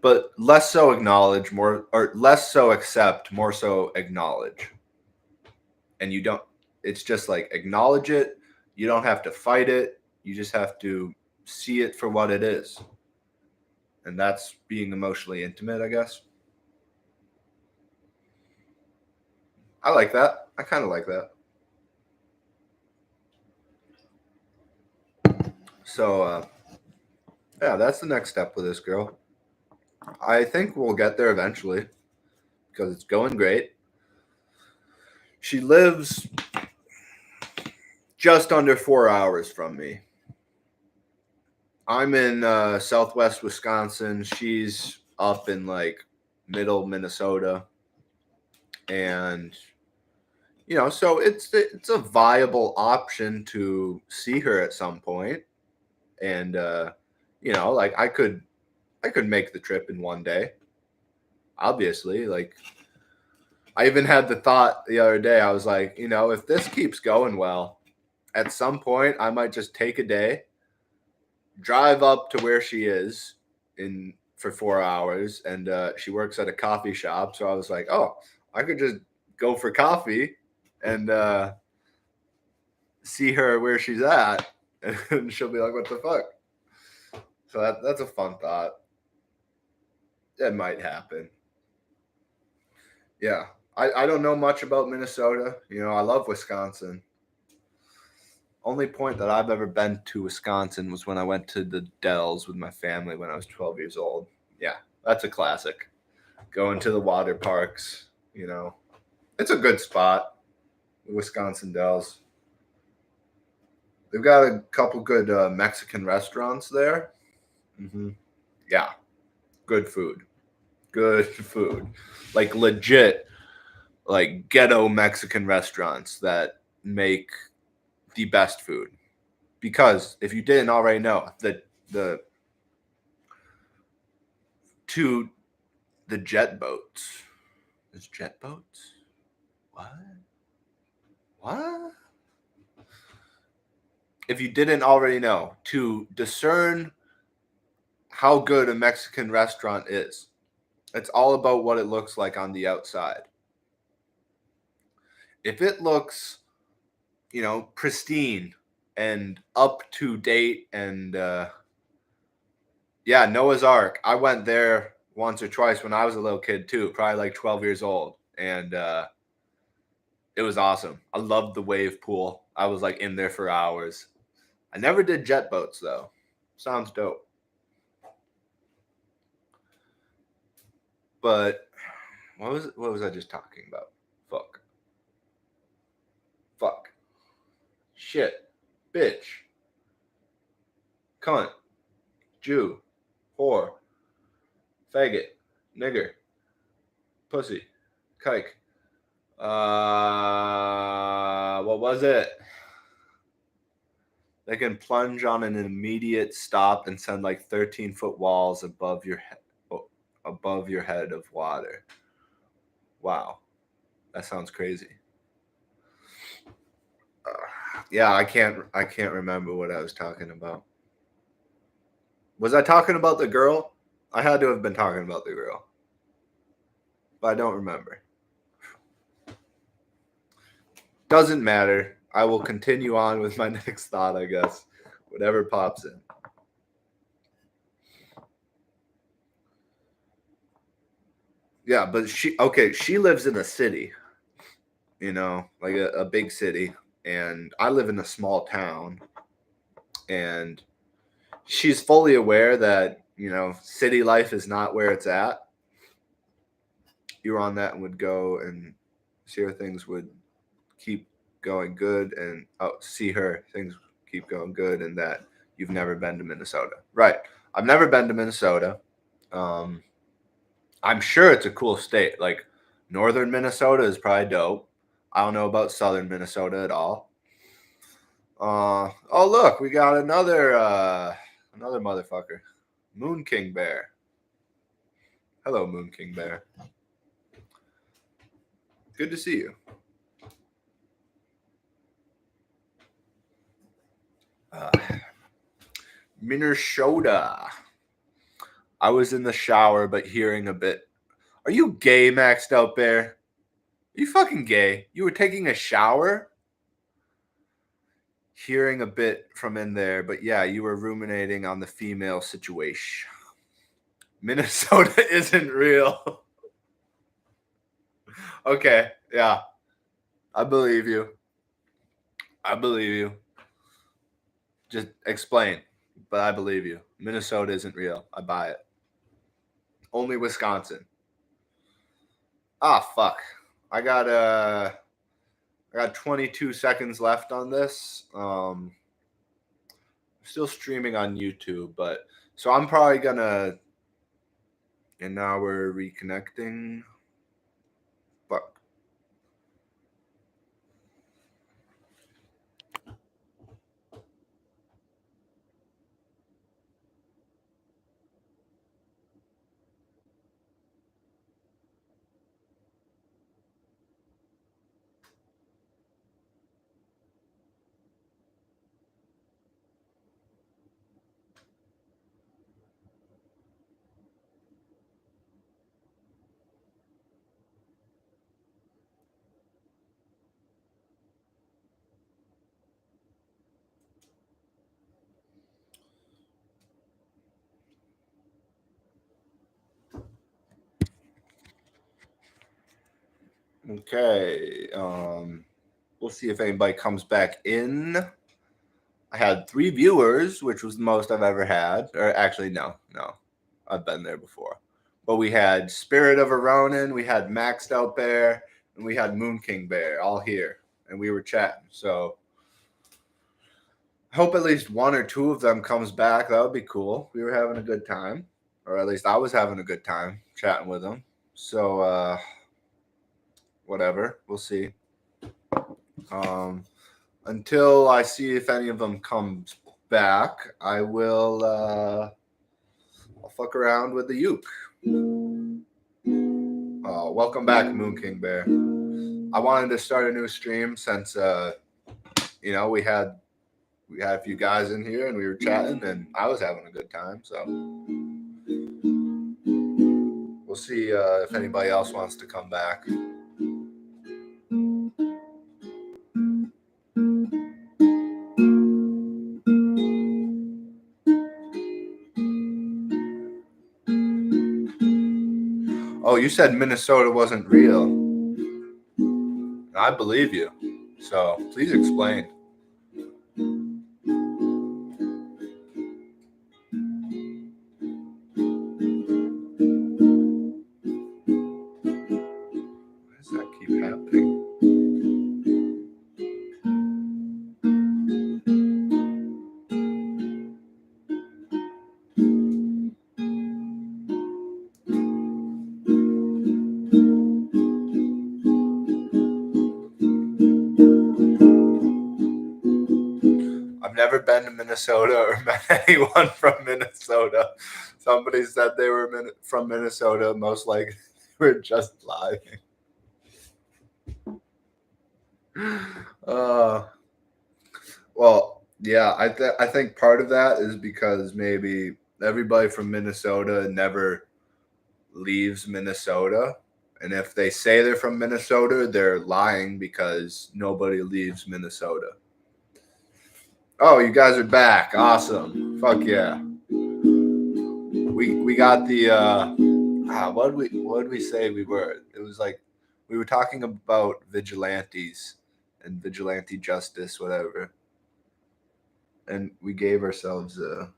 But less so acknowledge, more, or less so accept, more so acknowledge. And it's just like acknowledge it. You don't have to fight it. You just have to see it for what it is. And that's being emotionally intimate, I guess. I like that. I kind of like that. So, yeah, that's the next step with this girl. I think we'll get there eventually because it's going great. She lives just under 4 hours from me. I'm in southwest Wisconsin. She's up in like middle Minnesota, and so it's a viable option to see her at some point, and like I could make the trip in one day. Obviously, like I even had the thought the other day. I was like, if this keeps going well, at some point I might just take a day, drive up to where she is in for 4 hours, and she works at a coffee shop. So I was like, oh, I could just go for coffee and see her where she's at, and she'll be like, "What the fuck?" So that's a fun thought. That might happen. Yeah, I don't know much about Minnesota. I love Wisconsin. Only point that I've ever been to Wisconsin was when I went to the Dells with my family when I was 12 years old. Yeah, that's a classic. Going to the water parks, it's a good spot. The Wisconsin Dells. They've got a couple good Mexican restaurants there. Mm-hmm. Yeah, good food. Good food. Like legit, like ghetto Mexican restaurants that make the best food. Because if you didn't already know, the to the jet boats. There's jet boats? What? What? If you didn't already know, to discern how good a Mexican restaurant is, it's all about what it looks like on the outside. If it looks, pristine and up to date and yeah, Noah's Ark. I went there once or twice when I was a little kid too, probably like 12 years old, and it was awesome. I loved the wave pool. I was like in there for hours. I never did jet boats though. Sounds dope. But what was I just talking about? Fuck. Shit. Bitch. Cunt. Jew. Whore. Faggot. Nigger. Pussy. Kike. What was it? They can plunge on an immediate stop and send like 13-foot walls above your head of water. Wow, that sounds crazy. Yeah, I can't remember what I was talking about. Was I talking about the girl? I had to have been talking about the girl, but I don't remember. Doesn't matter. I will continue on with my next thought, I guess. Whatever pops in. Yeah, but she lives in a city, like a big city, and I live in a small town, and she's fully aware that, city life is not where it's at. You were on that and would go and see her things would keep going good, and see her things keep going good, and that you've never been to Minnesota. Right. I've never been to Minnesota. I'm sure it's a cool state. Like northern Minnesota is probably dope. I don't know about southern Minnesota at all. Oh look, we got another motherfucker. Moon King Bear. Hello, Moon King Bear. Good to see you. Minnesota. I was in the shower, but hearing a bit. Are you gay, Maxed Out Bear? Are you fucking gay? You were taking a shower? Hearing a bit from in there, but yeah, you were ruminating on the female situation. Minnesota isn't real. Okay, yeah. I believe you. Just explain. But I believe you. Minnesota isn't real. I buy it. Only Wisconsin. Ah, fuck. I got I got 22 seconds left on this. Still streaming on YouTube, but so I'm probably gonna. And now we're reconnecting. Fuck. Okay. We'll see if anybody comes back in. I had 3 viewers, which was the most I've ever had. Or actually, no. I've been there before. But we had Spirit of a Ronin, we had Maxed Out Bear, and we had Moon King Bear all here. And we were chatting. So I hope at least 1 or 2 of them comes back. That would be cool. We were having a good time. Or at least I was having a good time chatting with them. So whatever. We'll see. Until I see if any of them comes back, I will I'll fuck around with the uke. Welcome back, Moon King Bear. I wanted to start a new stream since we had a few guys in here and we were chatting and I was having a good time. So we'll see if anybody else wants to come back. Oh, you said Minnesota wasn't real. I believe you. So please explain. Why does that keep happening? I've never been to Minnesota or met anyone from Minnesota. Somebody said they were from Minnesota. Most likely they were just lying. Well, yeah, I think part of that is because maybe everybody from Minnesota never leaves Minnesota. And if they say they're from Minnesota, they're lying because nobody leaves Minnesota. Oh, you guys are back. Awesome. Fuck yeah. We got the what did we say we were? It was like we were talking about vigilantes and vigilante justice, whatever. And we gave ourselves a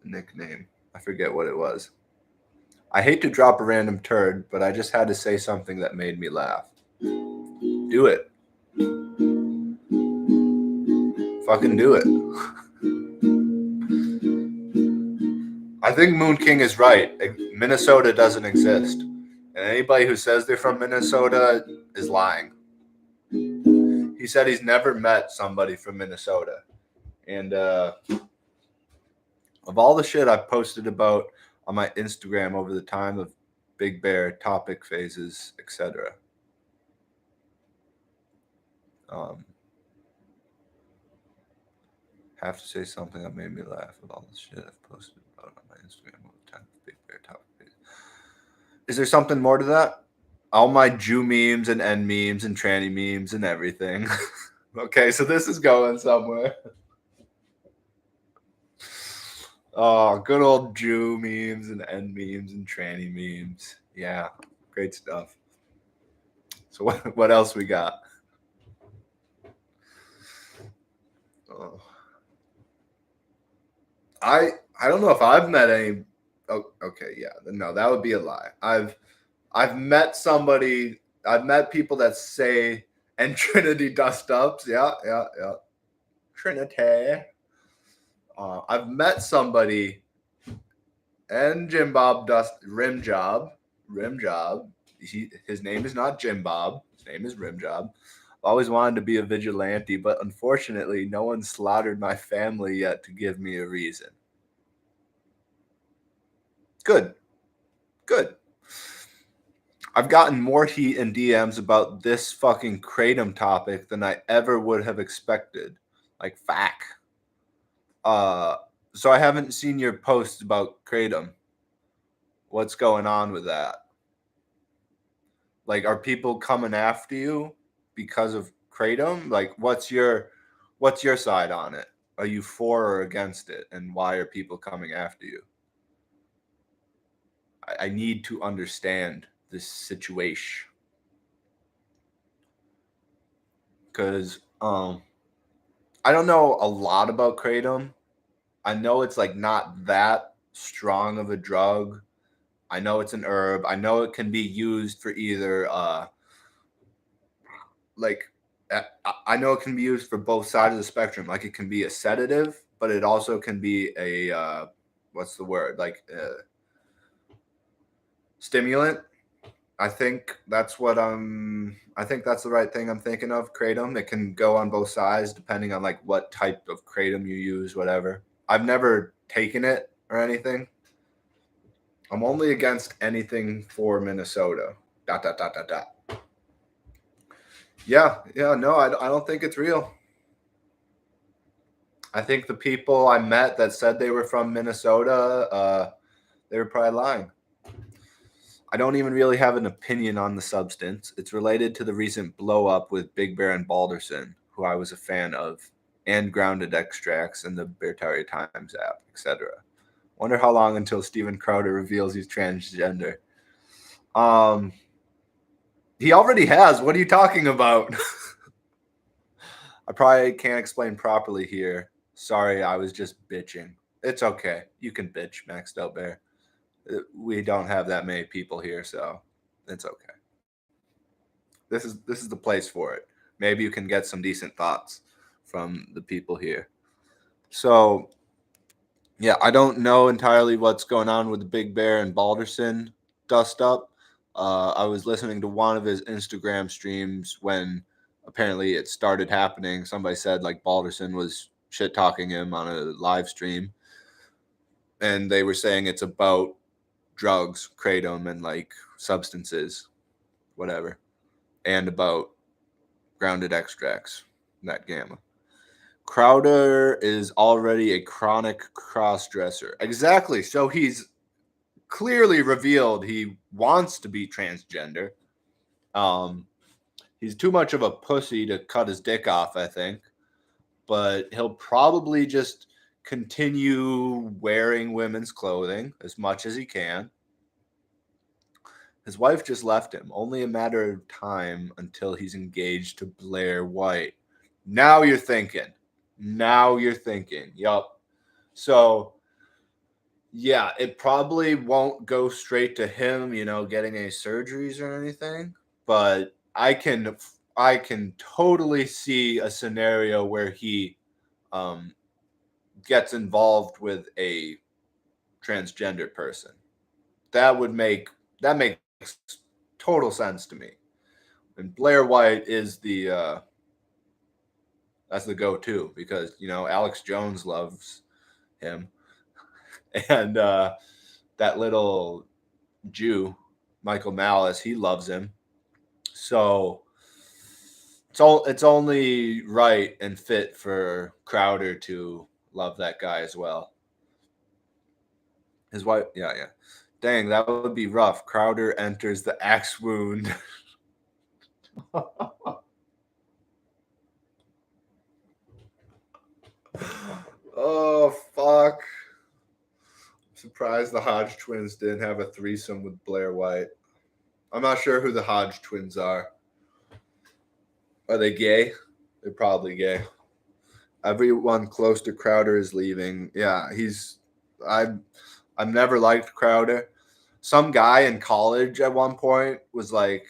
nickname. I forget what it was. I hate to drop a random turd, but I just had to say something that made me laugh. Do it. Fucking do it. I think Moon King is right. Minnesota doesn't exist. And anybody who says they're from Minnesota is lying. He said he's never met somebody from Minnesota. And of all the shit I've posted about on my Instagram over the time of Big Bear topic phases, etc. Have to say something that made me laugh with all the shit I've posted about on my Instagram over the time of Big Bear topic phases. Is there something more to that? All my Jew memes and N memes and tranny memes and everything. Okay, so this is going somewhere. Oh, good old Jew memes and N memes and tranny memes. Yeah, great stuff. So what else we got? Oh. I don't know if I've met any. Oh, okay, yeah, no, that would be a lie. I've met somebody. I've met people that say And Trinity Dust Ups. Yeah. Trinity. I've met somebody and Jim Bob Rim Job. His name is not Jim Bob. His name is Rim Job. I've always wanted to be a vigilante, but unfortunately, no one slaughtered my family yet to give me a reason. Good. I've gotten more heat in DMs about this fucking Kratom topic than I ever would have expected. Like, fuck. So I haven't seen your post about Kratom. What's going on with that? Like, are people coming after you because of Kratom? Like, what's your side on it? Are you for or against it? And why are people coming after you? I need to understand this situation. Because I don't know a lot about Kratom. I know it's like not that strong of a drug. I know it's an herb. I know it can be used for either like I know it can be used for both sides of the spectrum. Like it can be a sedative, but it also can be a what's the word? Like stimulant. I think that's what I think that's the right thing I'm thinking of. Kratom. It can go on both sides depending on like what type of kratom you use, whatever. I've never taken it or anything. I'm only against anything for Minnesota. ... Yeah, no, I don't think it's real. I think the people I met that said they were from Minnesota, they were probably lying. I don't even really have an opinion on the substance. It's related to the recent blow up with Big Bear and Balderson, who I was a fan of, and Grounded Extracts and the Beartaria Times app, etc. Wonder how long until Steven Crowder reveals he's transgender. He already has. What are you talking about? I probably can't explain properly here. Sorry, I was just bitching. It's okay. You can bitch, Maxed Out Bear. We don't have that many people here, so it's okay. This is the place for it. Maybe you can get some decent thoughts from the people here. So, yeah, I don't know entirely what's going on with the Big Bear and Balderson dust up. I was listening to one of his Instagram streams when apparently it started happening. Somebody said like Balderson was shit talking him on a live stream, and they were saying it's about drugs, kratom, and like substances, whatever, and about Grounded Extracts, that gamma. Crowder is already a chronic cross-dresser. Exactly. So he's clearly revealed he wants to be transgender. He's too much of a pussy to cut his dick off, I think. But he'll probably just continue wearing women's clothing as much as he can. His wife just left him. Only a matter of time until he's engaged to Blair White. Now you're thinking. Yup. So, yeah, it probably won't go straight to him, getting any surgeries or anything. But I can totally see a scenario where he gets involved with a transgender person. That makes total sense to me. And Blair White is that's the go-to because Alex Jones loves him, and that little Jew Michael Malice, he loves him. So it's only right and fit for Crowder to love that guy as well. His wife, yeah. Dang, that would be rough. Crowder enters the axe wound. Oh, fuck. I'm surprised the Hodge twins didn't have a threesome with Blair White. I'm not sure who the Hodge twins are. Are they gay? They're probably gay. Everyone close to Crowder is leaving. Yeah, I've never liked Crowder. Some guy in college at one point was like,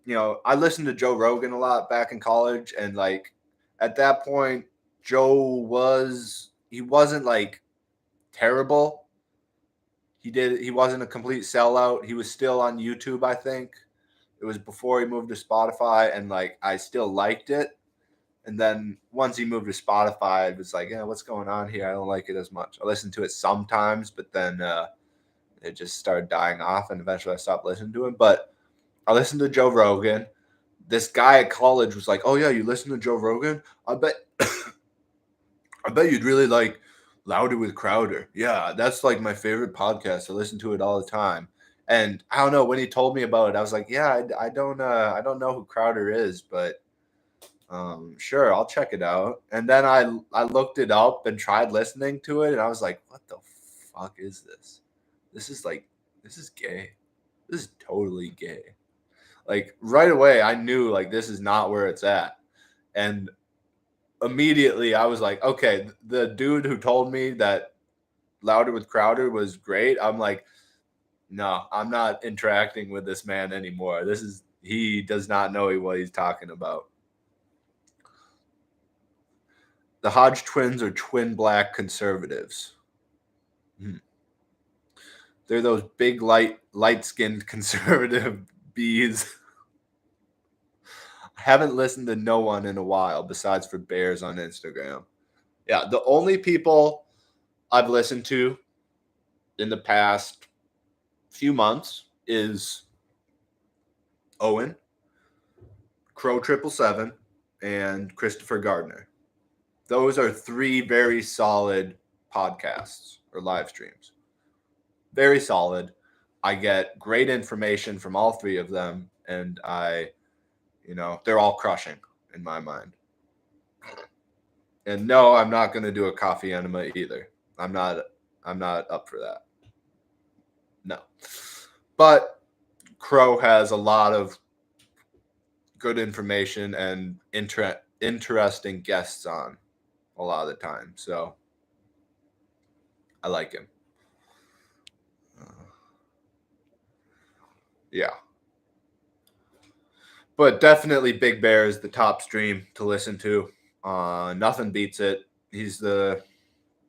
I listened to Joe Rogan a lot back in college, and like at that point, he wasn't like terrible. He wasn't a complete sellout. He was still on YouTube, I think. It was before he moved to Spotify, and like I still liked it. And then once he moved to Spotify, it was like, yeah, what's going on here? I don't like it as much. I listen to it sometimes, but then it just started dying off, and eventually I stopped listening to him. But I listened to Joe Rogan. This guy at college was like, "Oh yeah, you listen to Joe Rogan? I bet, I bet you'd really like Louder with Crowder. Yeah, that's like my favorite podcast. I listen to it all the time." And I don't know, when he told me about it, I was like, "Yeah, I don't know who Crowder is, but sure, I'll check it out." And then I looked it up and tried listening to it, and I was like, "What the fuck is this? This is like this is gay. This is totally gay." Like right away, I knew like this is not where it's at. And immediately I was like, okay, the dude who told me that Louder with Crowder was great, I'm like, no, I'm not interacting with this man anymore. He does not know what he's talking about. The Hodge twins are twin black conservatives. They're those big light-skinned conservative bees. I haven't listened to no one in a while besides for Bears on Instagram. Yeah, the only people I've listened to in the past few months is Owen, Crow 777, and Christopher Gardner. Those are three very solid podcasts or live streams. Very solid. I get great information from all three of them, and they're all crushing in my mind. And no, I'm not going to do a coffee enema either. I'm not up for that. No. But Crow has a lot of good information and interesting guests on a lot of the time. So I like him. Yeah. But definitely Big Bear is the top stream to listen to. Nothing beats it. He's the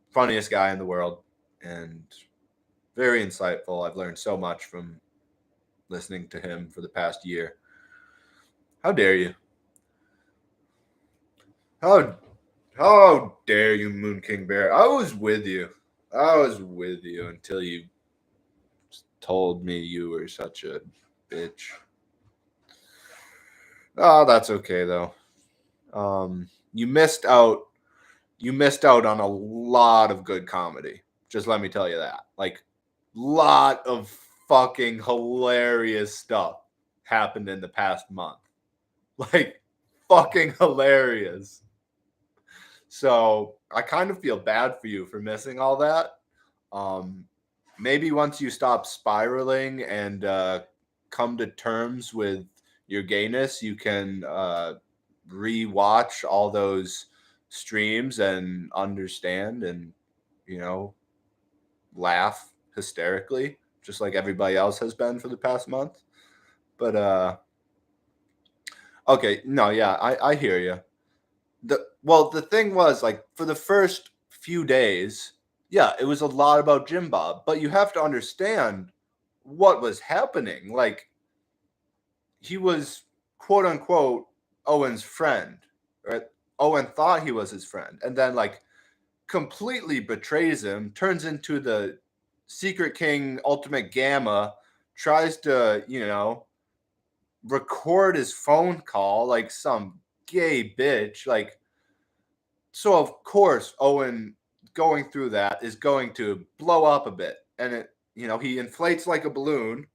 funniest guy in the world and very insightful. I've learned so much from listening to him for the past year. How dare you? How dare you, Moon King Bear? I was with you. Until you told me you were such a bitch. Oh, that's okay though. You missed out on a lot of good comedy. Just let me tell you that. Like, lot of fucking hilarious stuff happened in the past month. Like, fucking hilarious. So I kind of feel bad for you for missing all that. Maybe once you stop spiraling and come to terms with your gayness, you can re-watch all those streams and understand and laugh hysterically, just like everybody else has been for the past month. But okay, no, yeah, I hear you. The thing was, like, for the first few days, yeah, it was a lot about Jim Bob, but you have to understand what was happening. Like, he was quote unquote Owen's friend, right? Owen thought he was his friend, and then like completely betrays him, turns into the Secret King Ultimate Gamma, tries to, record his phone call like some gay bitch. Like, so of course Owen going through that is going to blow up a bit. And he inflates like a balloon,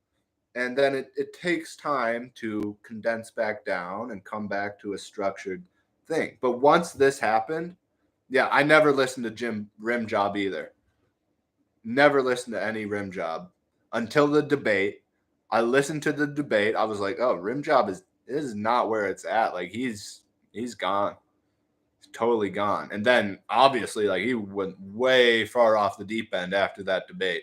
and then it takes time to condense back down and come back to a structured thing. But once this happened, yeah, I never listened to Jim Rim Job either. Never listened to any Rim Job until the debate. I listened to the debate. I was like, oh, Rim Job is not where it's at. Like, he's gone. He's totally gone. And then obviously, like, he went way far off the deep end after that debate.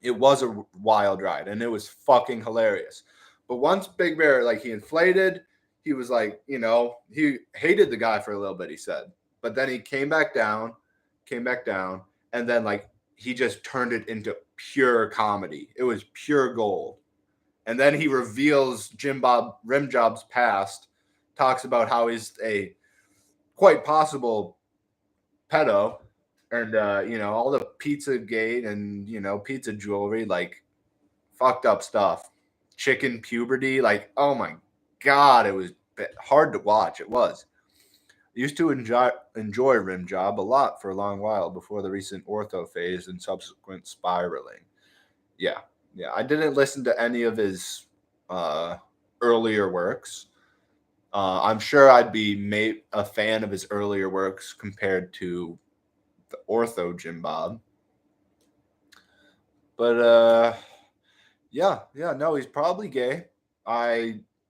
It was a wild ride, and it was fucking hilarious. But once Big Bear, like, he inflated, he was like, he hated the guy for a little bit, he said. But then he came back down, and then, like, he just turned it into pure comedy. It was pure gold. And then he reveals Rim Job's past, talks about how he's a quite possible pedo, and all the pizza gate and pizza jewelry, like, fucked up stuff, chicken puberty, like, oh my god, it was hard to watch. It was. I used to enjoy Rim Job a lot for a long while before the recent ortho phase and subsequent spiraling. Yeah, I didn't listen to any of his earlier works. I'm sure I'd be a fan of his earlier works compared to the ortho Jim Bob. But no, he's probably gay.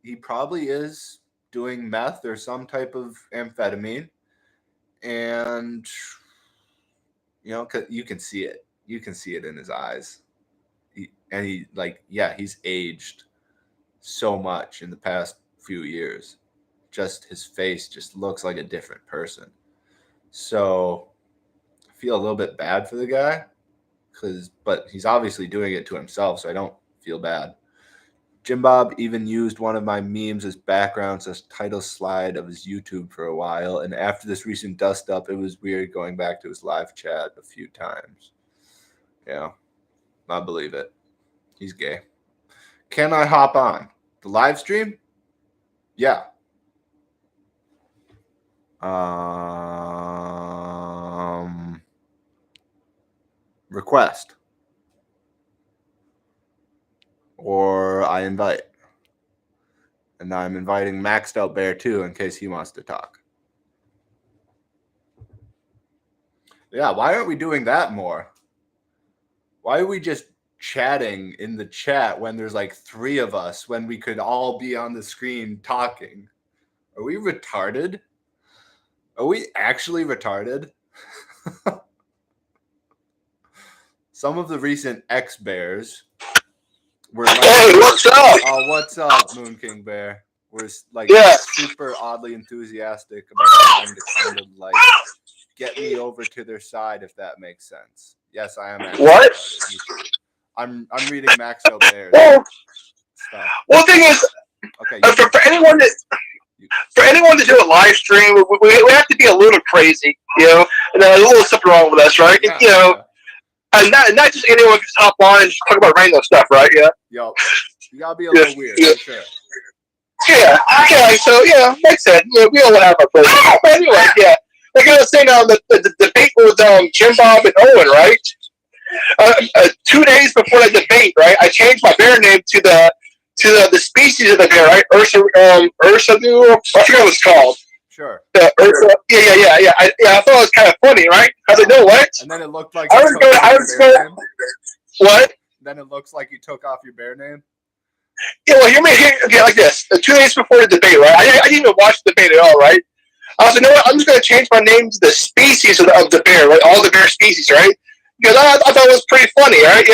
He probably is doing meth or some type of amphetamine, and you can see it. You can see it in his eyes. He's aged so much in the past few years. Just his face just looks like a different person. So I feel a little bit bad for the guy, but he's obviously doing it to himself, so I don't feel bad. Jim Bob even used one of my memes as background as title slide of his YouTube for a while, and after this recent dust up, it was weird going back to his live chat a few times. Yeah, I believe it. He's gay. Can I hop on the live stream? Yeah. Request. Or I invite. And now I'm inviting Maxed Out Bear too in case he wants to talk. Yeah, why aren't we doing that more? Why are we just chatting in the chat when there's like 3 of us when we could all be on the screen talking? Are we retarded? Are we actually retarded? Some of the recent X-Bears were like, hey, what's up? Oh, what's up, Moon King Bear? We're like super oddly enthusiastic about trying to kind of like get me over to their side, if that makes sense. Yes, I am. What? I'm reading Max Out Bears stuff. Well, the thing is, okay, for anyone to do a live stream, we have to be a little crazy, and there's a little something wrong with us, right? Yeah, and not just anyone can hop on and just talk about random stuff, right? Yeah. Yo, you gotta be a little weird, for sure. Yeah. So makes sense. Yeah, we all have our places. But anyway, yeah. Like I was saying, the debate with Jim Bob and Owen, right? 2 days before the debate, right? I changed my bear name to the species of the bear, right? Ursa, I forgot what it's called. Sure. Ursa. Yeah. I thought it was kind of funny, right? I was like, no, what? And then it looked like I was going. What? Then it looks like you took off your bear name. Yeah, well, okay, like this. 2 days before the debate, right? I didn't even watch the debate at all, right? I was like, you know what? I'm just going to change my name to the species of the bear, right? All the bear species, right? Because I thought it was pretty funny, right?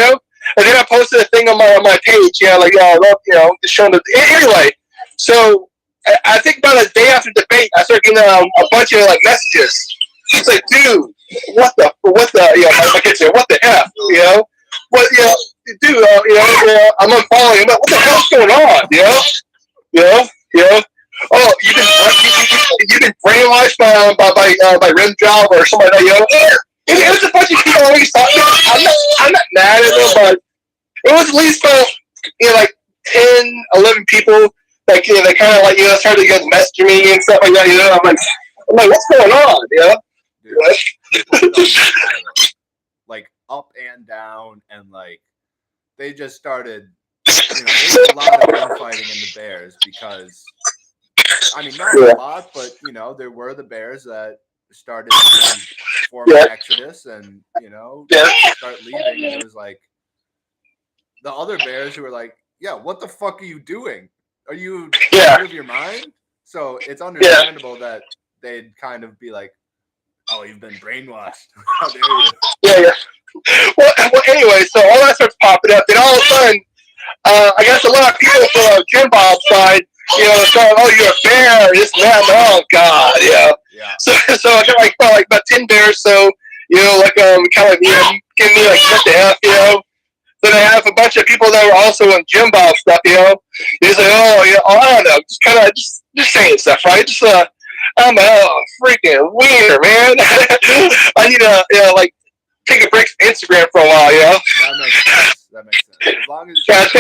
And then I posted a thing on my page, I love, just showing the. Anyway, so I think about a day after the debate, I started getting a bunch of like messages. It's like, dude, what the, my kids say, what the F, what, dude, I'm unfollowing him. What the hell's going on, Oh, you've been brainwashed by Rim Job or somebody like that. It was a bunch of people always talking. I'm not mad at them, but it was at least like 10, 11 people that they kind of like started to get messaging me and stuff like that. I'm like, what's going on? Dude, like up and down, and like they just started. There's a lot of infighting in the Bears because. I mean, not a lot, but there were the Bears that started to form an exodus and start leaving. And it was like the other Bears who were like, "Yeah, what the fuck are you doing? Are you out of your mind?" So it's understandable that they'd kind of be like, "Oh, you've been brainwashed. How dare you?" Yeah. Well, anyway, so all that starts popping up, and all of a sudden, I guess a lot of people from Jim Bob's side, saying, "Oh, you're a bear, this and that." Oh God, yeah. Yeah. So I got like about 10 bears. So kind of like give me like what the F, Then I have a bunch of people that were also in Jim Bob stuff, He's like, oh, yeah, I don't know, just kind of just saying stuff, right? I'm freaking weird, man. I need to, like, take a break from Instagram for a while, That makes sense. That makes sense.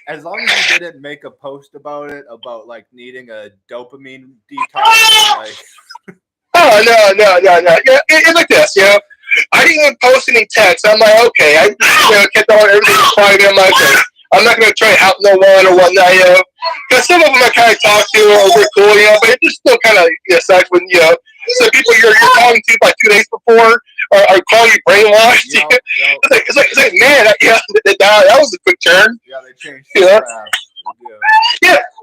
As long as you didn't make a post about it, about like needing a dopamine detox, like. Oh no. Yeah, it's like this, I didn't even post any text. I'm like, okay, I kept on everything quiet. I'm like, okay, I'm not gonna try to help no one or whatnot, Because some of them I kind of talk to are cool, but it just still kind of sucks when some people you're talking to like 2 days before are calling you brainwashed. Yep. It's like man, that was a quick turn. Yeah, they changed. Yeah,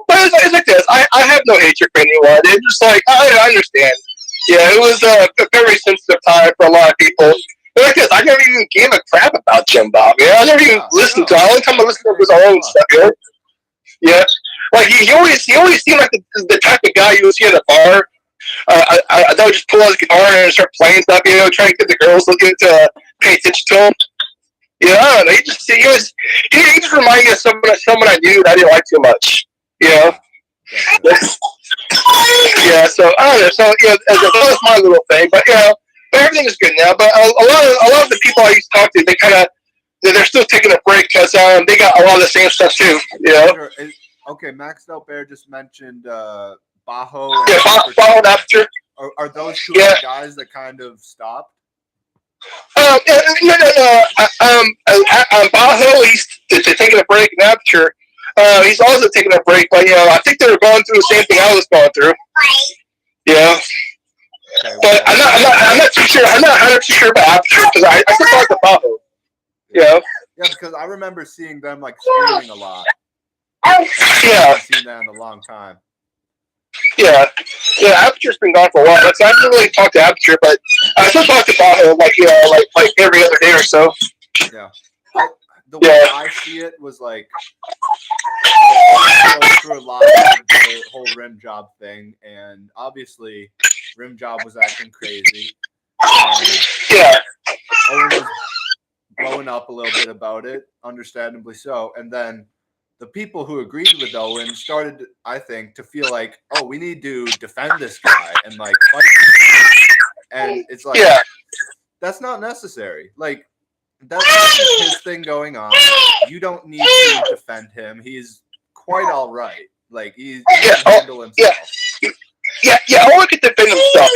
but it's like this. I have no hatred for anyone. It's just like I understand. Yeah, it was a very sensitive time for a lot of people. But like this, I never even gave a crap about Jim Bob. I never even listened to him. The only time I listened to him was our own stuff. Yeah, like he always seemed like the type of guy you would see at a bar. I would just pull out his guitar and start playing stuff. Trying to get the girls looking to pay attention to him. I don't know. He just reminded me of someone I knew that I didn't like too much. Yeah, so I don't know. So that was my little thing, but but everything is good now. But a lot of the people I used to talk to, they're still taking a break because they got a lot of the same stuff too. Sure. Okay, Maxed Out Bear just mentioned Bajo. Yeah, Bajo and Aperture. Are those two the guys that kind of stopped? No. Bajo, he's taking a break. And Aperture, he's also taking a break. But I think they were going through the same thing I was going through. Yeah. Okay, but I'm not too sure. I'm not 100% sure about Aperture because I still talk to Bajo. Yeah, because I remember seeing them like streaming a lot. Yeah. I haven't seen that in a long time. Yeah, Aperture's been gone for a while. So I haven't really talked to Aperture, but I still talk to Bajo like every other day or so. Yeah. The way I see it was like going through a lot of the whole Rim Job thing, and obviously Rim Job was acting crazy. Owen was blowing up a little bit about it, understandably so, and then the people who agreed with Owen started, I think, to feel like, oh, we need to defend this guy and like fight him. And it's like, that's not necessary. Like, that's his thing going on. You don't need to defend him. He's quite all right. Like, he can handle himself. Yeah, Owen can defend himself.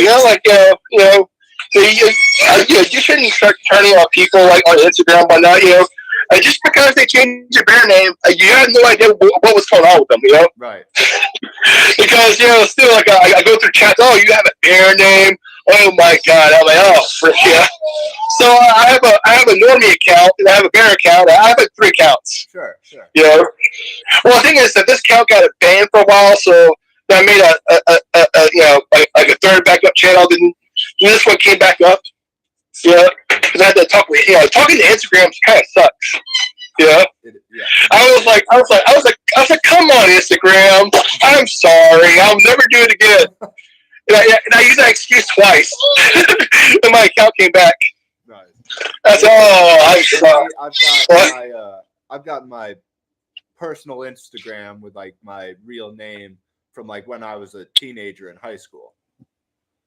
You shouldn't start turning on people like on Instagram and whatnot, just because they changed your bear name, you had no idea what was going on with them, Right. Because, still, like, I go through chats, oh, you have a bear name? Oh, my God. I'm like, oh, frick, yeah. So I have a normie account, and I have a bear account. I have like 3 accounts. Sure. Well, the thing is that this account got banned for a while, so I made like a third backup channel, then this one came back up. Because I had to talk with, talking to Instagram kind of sucks. I was like, come on, Instagram. I'm sorry. I'll never do it again. And I used that excuse twice. And my account came back. Right. That's I'm sorry. I've got my personal Instagram with like my real name from like when I was a teenager in high school.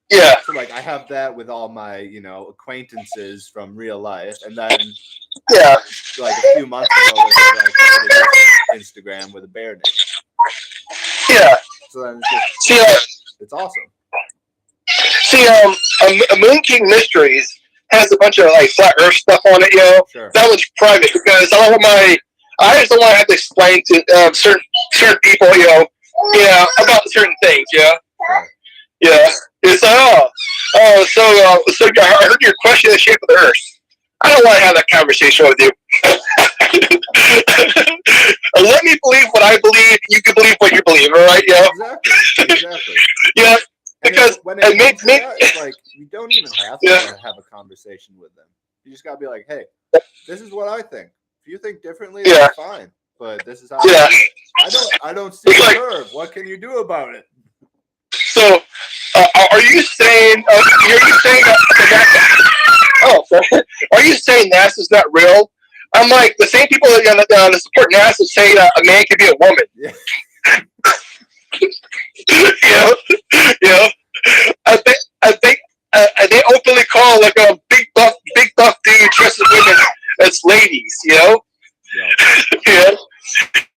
Yeah. So like I have that with all my, acquaintances from real life, and then like a few months ago I created Instagram with a bear name. Yeah. So then it's just, it's awesome. See, Moon King Mysteries has a bunch of like flat Earth stuff on it, Sure. That one's private because I just don't want to have to explain to certain people, about certain things, Sure. Yeah. It's like, so I heard your question the shape of the Earth. I don't want to have that conversation with you. Let me believe what I believe. You can believe what you believe, all right? Exactly. Yeah. Because when it makes it's like you don't even have to have a conversation with them. You just gotta be like, hey, this is what I think. If If you think differently, Yeah. that's fine. But this is how Yeah. I don't see It's the like- curve. What can you do about it? So, are you saying? Are you saying that? Oh, sorry. Are you saying NASA's not real? I'm like the same people that support NASA say that a man can be a woman. Yeah. you know. I think they openly call like a big buff dude dressed as women as ladies. Yeah. Yeah.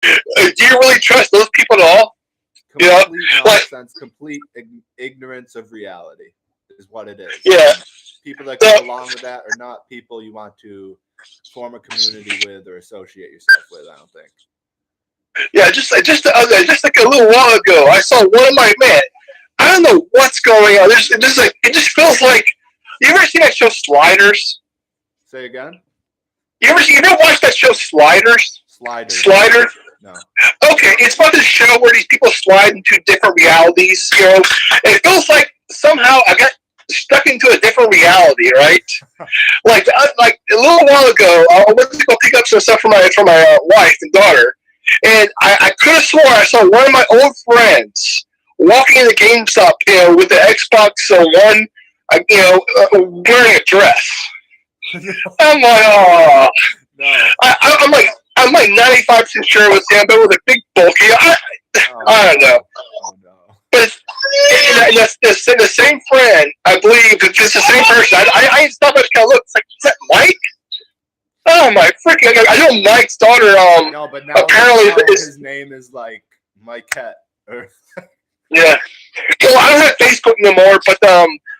Do you really trust those people at all? Complete nonsense, complete ignorance of reality is what it is. Yeah. People that go along with that are not people you want to form a community with or associate yourself with, I don't think. Yeah, just like a little while ago, I saw one of my man. I don't know what's going on. It just feels like. You ever seen that show Sliders? Say again? You ever watch that show Sliders? Sliders? No. Okay, it's about this show where these people slide into different realities. It feels like somehow I got stuck into a different reality, right? like a little while ago, I went to go pick up some stuff for my wife and daughter, and I could have sworn I saw one of my old friends walking in the GameStop, with the Xbox One, wearing a dress. I'm like, oh. No. I'm like 95% sure it was him, but with a big bulky. I don't know. Oh, no. But it's the same friend, I believe. It's the same person. I ain't stopped. I just kind of look. It's like, is that Mike? Oh my freaking! I know Mike's daughter. No, but now his name is like Mikette. Yeah. Well, I don't have Facebook no more. But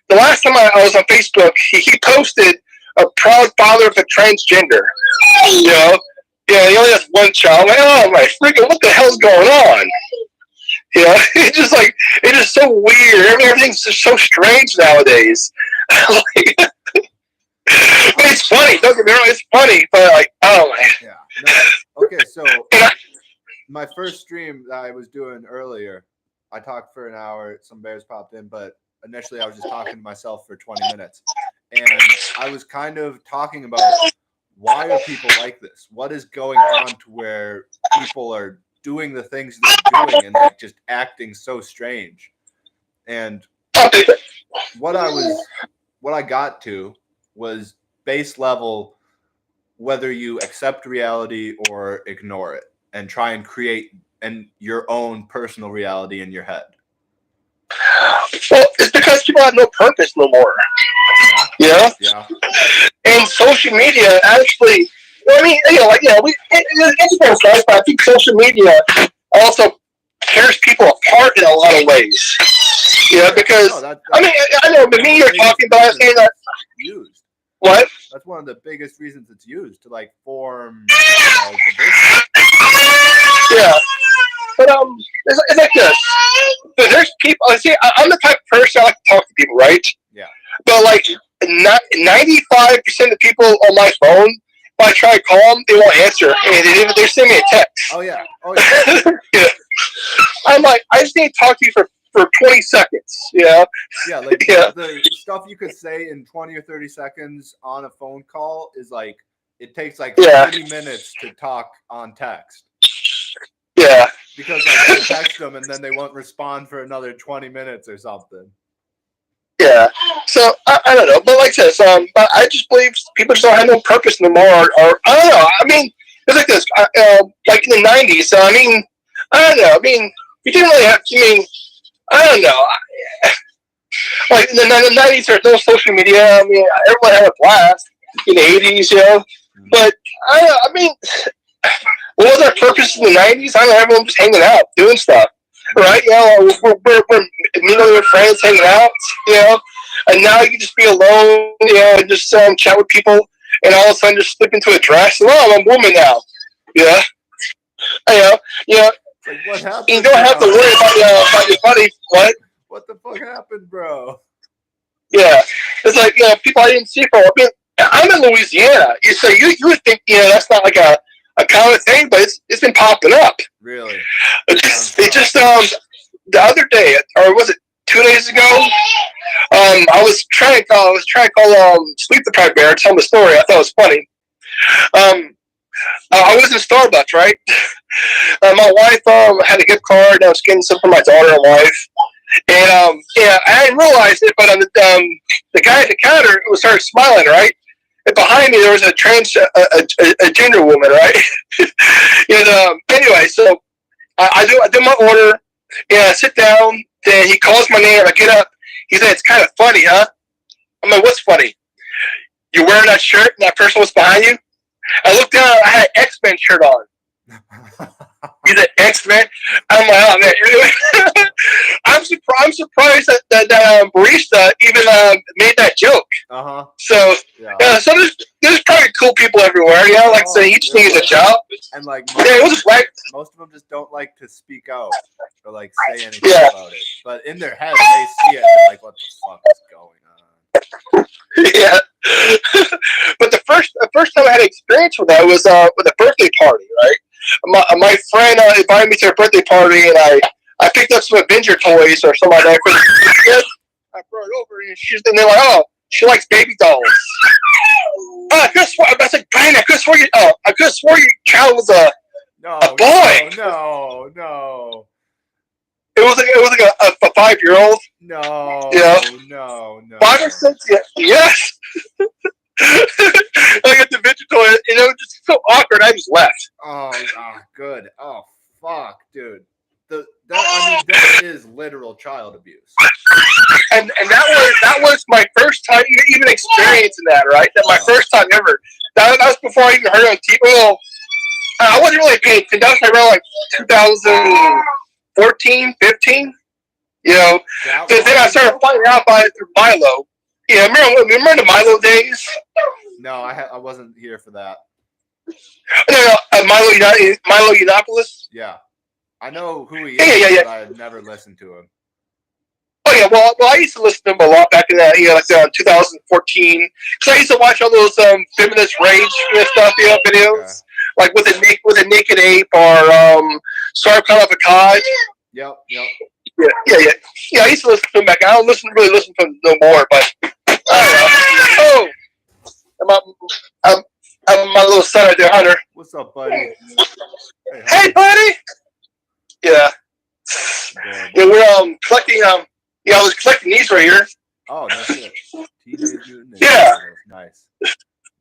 the last time I was on Facebook, he posted a proud father of a transgender. Yeah, he only has one child. I'm like, oh my freaking! What the hell's going on? Yeah, it's just so weird. Everything's just so strange nowadays. But it's funny. Don't get me wrong, it's funny. But like, oh my. Yeah. No. Okay, so my first stream that I was doing earlier, I talked for an hour. Some bears popped in, but initially I was just talking to myself for 20 minutes, and I was kind of talking about why are people like this? What is going on to where people are doing the things they're doing and like just acting so strange? And what I got to was base level, whether you accept reality or ignore it and try and create your own personal reality in your head. Well, it's because people have no purpose no more. Yeah. And social media actually, it's both sides, but I think social media also tears people apart in a lot of ways. Because I know, but me, you're talking about saying that used. What? That's one of the biggest reasons it's used to like form. Yeah. But it's like this. But there's people. See, I'm the type of person I like to talk to people, right? Yeah. But like 95% of people on my phone, if I try to call them, they won't answer, and they send me a text. Oh yeah. Yeah. I'm like, I just need to talk to you for 20 seconds. Yeah. Like the stuff you could say in 20 or 30 seconds on a phone call is like it takes like 30 minutes to talk on text. Yeah. Because like you text them and then they won't respond for another 20 minutes or something. Yeah. So I don't know, but like I said, but I just believe people just don't have no purpose no more. Or I don't know. I mean, it's like this. Like in the '90s. So I mean, I don't know. I mean, we didn't really have. I don't know. Like in the '90s, there's no social media. I mean, everyone had a blast in the '80s, But I mean, what was our purpose in the '90s? I don't know. Everyone was hanging out, doing stuff. Right, we're meeting with friends, hanging out, and now you can just be alone, and just chat with people, and all of a sudden just slip into a dress. And, I'm a woman now, Like, what happened? You don't have to worry about your buddy. What? What the fuck happened, bro? Yeah, it's like people I didn't see for. I mean, I'm in Louisiana, so you would think that's not like a common thing, but it's been popping up. Really? It just the other day, or was it 2 days ago? I was trying to call Sleep Deprived Bear and tell him the story. I thought it was funny. I was in Starbucks, right? My wife had a gift card, and I was getting some for my daughter and wife. And yeah, I didn't realize it, but the guy at the counter was started smiling, right? And behind me there was a a gender woman, right? And anyway, so I do my order, and I sit down. Then he calls my name. I get up. He said, "It's kind of funny, huh?" I'm like, "What's funny? You're wearing that shirt, and that person was behind you." I looked down. I had an X-Men shirt on. He's an X-Men. I'm like, oh man. I'm surprised that barista even made that joke. So Yeah. so there's probably cool people everywhere. You know, like say each needs a job. And like Yeah, it was like most of them just don't like to speak out or like say anything Yeah. about it. But in their head, they see it and they're like, "What the fuck is going on?" yeah. But the first time I had experience with that was with a birthday party, right? My friend invited me to a birthday party, and I picked up some Avenger toys or something like that for the kids. I brought it over, and they're like, "Oh, she likes baby dolls." I could have swore. I was like, "Brian, I could have swore you. Oh, I could have swore your child was a boy." No. It was like a 5-year-old. No. Yeah. No. 5 or 6. Yeah. Yes. I got the Avenger toy, and it was just so awkward. I just left. Good. Oh, fuck, dude. That is literal child abuse. And that was my first time even experiencing that, right? That my first time ever. That was before I even heard it on TV. Well, I wasn't really paying attention. That was around like 2014, 15. You know, then I started finding out about it through Milo. Yeah, remember the Milo days? No, I wasn't here for that. No, Milo Yiannopoulos. Yeah, I know who he is, Yeah. but I've never listened to him. Oh yeah, well, I used to listen to him a lot back in that, 2014, because I used to watch all those feminist rage stuff, videos, like with a naked ape or Sarkar Vakad. Yep. Yeah. I used to listen to him back. I don't really listen to him no more, but I don't know. Oh, I'm my little son right there, Hunter. What's up, buddy? Hey, buddy. Yeah. Yeah, we're collecting I was collecting these right here. Oh, that's it. Teenage Mutant Ninja Yeah. Turtles.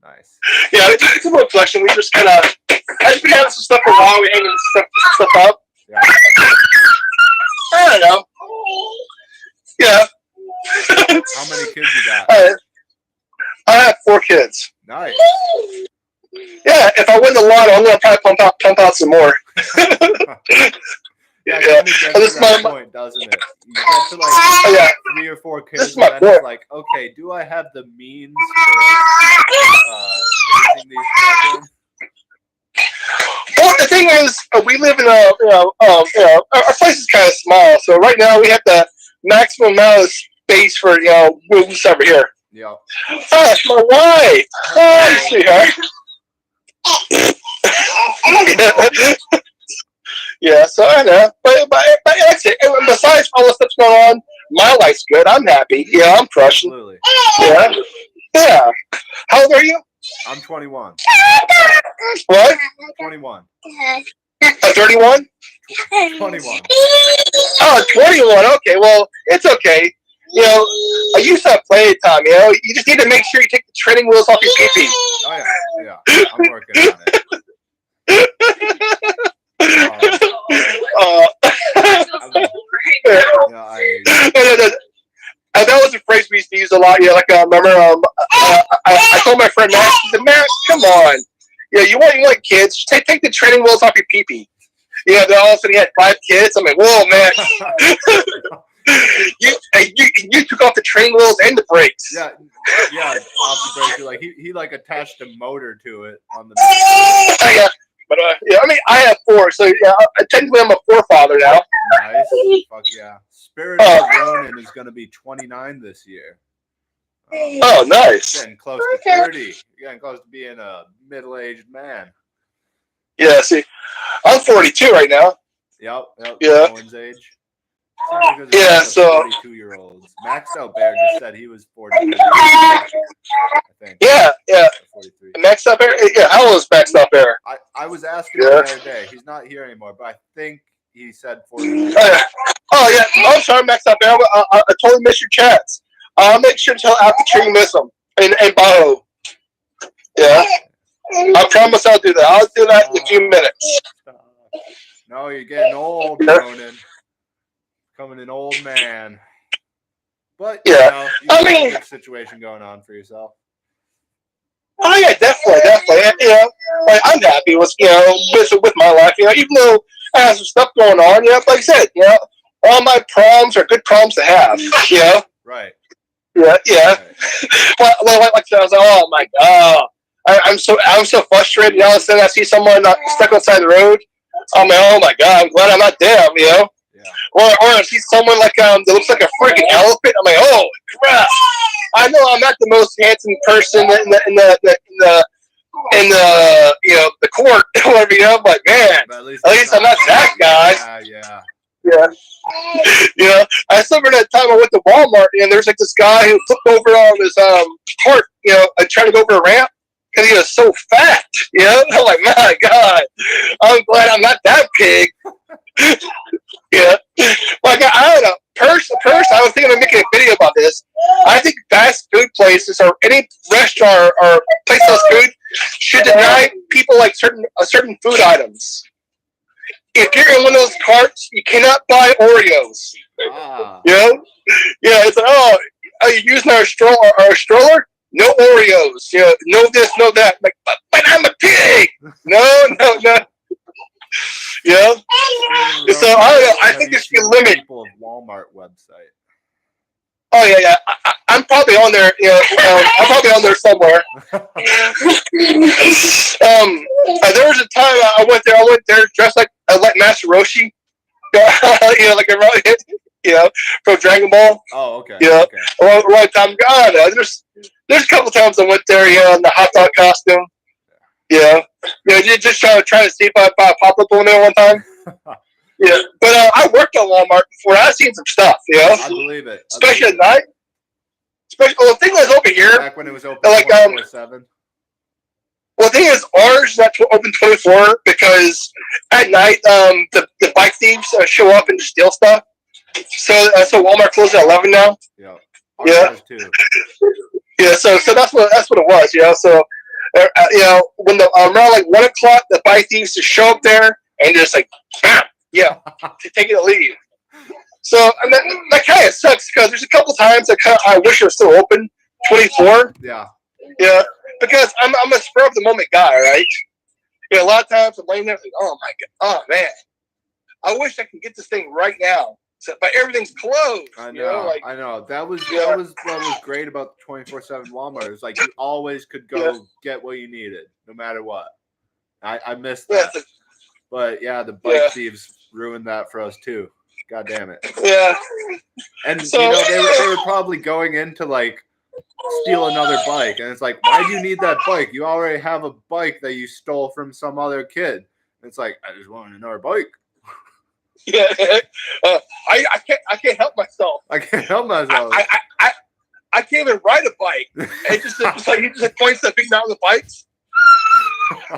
Nice. Yeah, it's a little collection. We just kind of I've been having some stuff for a while. We hanging stuff up. Yeah. I don't know. Yeah. How many kids you got? I have 4 kids. Nice. Yeah, if I win the lotto, I'm gonna probably pump out some more. Yeah, it gets to that point, doesn't it? You get to like 3 or 4 kids, and then it's like, okay, do I have the means for raising these children? Well, the thing is, we live in our place is kind of small, so right now we have the maximum amount of space for moves over here. Yeah. Oh, that's my wife. Hi, sweetheart. Yeah, so I know, but that's it. And besides all the stuff going on, my life's good. I'm happy. Yeah, I'm crushing. Absolutely. Yeah. How old are you? I'm 21. What? 21. 31? 21. Oh, 21. Okay, well, it's okay. I used to have plenty of time. You just need to make sure you take the training wheels off your pee-pee. Oh yeah. I'm working on it. That was a phrase we used to use a lot. Yeah, like remember, I told my friend Max, he said, "Max, come on, you want kids? Just take the training wheels off your pee-pee." Then all of a sudden he had 5 kids. I'm like, "Whoa, man." You took off the training wheels and the brakes. Yeah, off the brakes. Like he like attached a motor to it on the. Yeah, but I have 4, so technically I'm a forefather now. Nice, fuck yeah. Spirit of Ronin is gonna be 29 this year. Oh, nice. Getting close to 30. You're getting close to being a middle-aged man. Yeah, see, I'm 42 right now. Yep. Yeah. Owen's age. Seems like there's a Yeah, bunch of so 42-year-olds. Maxed Out Bear just said he was 42. I think. yeah, Or 43. maxed up air. Yeah, how old is maxed up air? I was asking him the other day. He's not here anymore, but I think he said 43. Oh yeah, I'm sorry, maxed up air. I totally missed your chats. I'll make sure to tell after you miss them and Baho. Yeah, I promise I'll do that. I'll do that in a few minutes. No, you're getting old, Ronan. Becoming an old man. But you Yeah. know, you I got a mean- good situation going on for yourself. Oh yeah, definitely. And, you know, like I'm happy with with my life. You know, even though I have some stuff going on. You know, like I said, you know, all my problems are good problems to have. You know. Right. Yeah. Right. But like I said, I was like, oh my god, I'm so frustrated. You know, all of a sudden I see someone stuck outside the road. I'm like, oh my god, I'm glad I'm not them. You know. Yeah. Or I see someone like that looks like a freaking elephant. I'm like, oh crap! I know I'm not the most handsome person in the you know the court, whatever you know. But man, But at least I'm not that guy. Yeah. Yeah. You know, I still remember that time I went to Walmart and there's like this guy who flipped over on his cart, you know, trying to go over a ramp because he was so fat. You know, I'm like, my God, I'm glad I'm not that big. Yeah, like I don't know. First, I was thinking of making a video about this. I think fast food places or any restaurant or place that sells food should deny people like certain food items. If you're in one of those carts, you cannot buy Oreos. Ah. You know? Yeah, it's like, oh, are you using our stroller? No Oreos. You know, no this, no that. Like, but I'm a pig. No. You know? So I don't know. I think there should be a limit. People of Walmart website. Oh yeah. I'm probably on there. You know, I'm probably on there somewhere. There was a time I went there dressed like Master Roshi. You know, like a you know, from Dragon Ball. Oh, okay. Yeah. Okay. Right time. God, there's a couple times I went there. You know, in the hot dog costume. Yeah. You know, just trying to see if I pop up on there one time. Yeah, but I worked at Walmart before. I've seen some stuff, you know. I believe it. Especially at night. The thing is over here. Back when it was open like 24/7. Well, the thing is, ours is not open 24 because at night the bike thieves show up and steal stuff. So Walmart closes at 11 now. Yeah. Yeah. Too. Yeah. So that's what it was. You know. So you know when around like 1 o'clock the bike thieves just show up there and just like bam, yeah, take it or leave. So and that kind of sucks because there's a couple times I wish it was still open 24. Yeah. Yeah, because I'm a spur of the moment guy, right? Yeah, a lot of times I'm laying there like, oh my god, oh man, I wish I could get this thing right now. So, but everything's closed. I know. You know, like, I know. That was Yeah. what was great about the 24/7 Walmart. It's like you always could go get what you needed, no matter what. I missed yeah, that. But yeah, the bike thieves ruined that for us too. God damn it. yeah. And So- you know, they were probably going in to like steal another bike. And it's like, why do you need that bike? You already have a bike that you stole from some other kid. And it's like, I just wanted another bike. Yeah, I can't help myself. I can't help myself. I can't even ride a bike. It's like he just points the big mountain of bikes.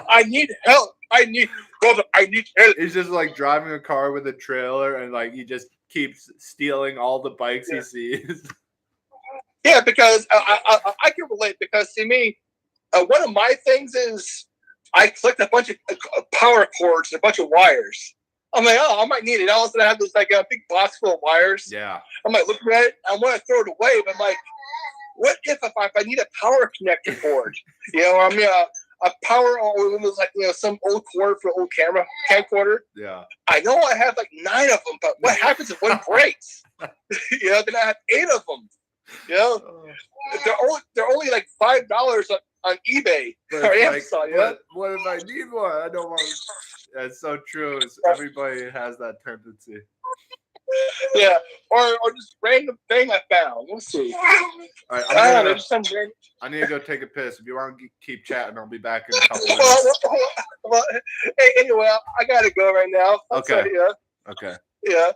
I need help. I need help. He's just like driving a car with a trailer and like he just keeps stealing all the bikes he sees. Yeah, because I can relate because see me, one of my things is I collect a bunch of power cords and a bunch of wires. I'm like, oh, I might need it. All of a sudden I have this like a big box full of wires. Yeah. I'm like looking at it. I want to throw it away, but I'm like, what if I need a power connector cord? You know, I mean a power or it was like some old cord for an old camcorder. Yeah. I know I have like 9 of them, but what happens if one breaks? You know, then I have 8 of them. You know, they're only like $5 on eBay But or it's Amazon. like, what if I need one? I don't want. That's so true. Everybody has that tendency. Yeah, or just random thing I found. Let's see. All right, I don't know, just some random. I need to go take a piss. If you want to keep chatting, I'll be back in a couple minutes. Well, hey, anyway, I gotta go right now. Okay. Yeah. Okay. Yeah.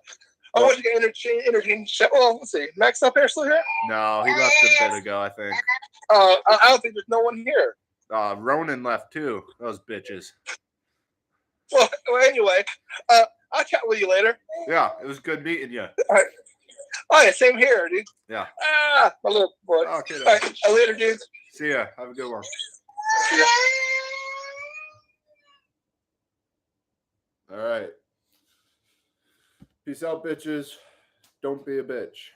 I want to get interchanged. Well, let's see. Max up here still here? No, he left a bit ago, I think. I don't think there's no one here. Ronan left too. Those bitches. Well, anyway, I'll chat with you later. Yeah, it was good meeting you. All right. Oh, yeah, same here, dude. Yeah. My little boy. Okay. All right, later, dude. See ya. Have a good one. See ya. All right. Peace out, bitches. Don't be a bitch.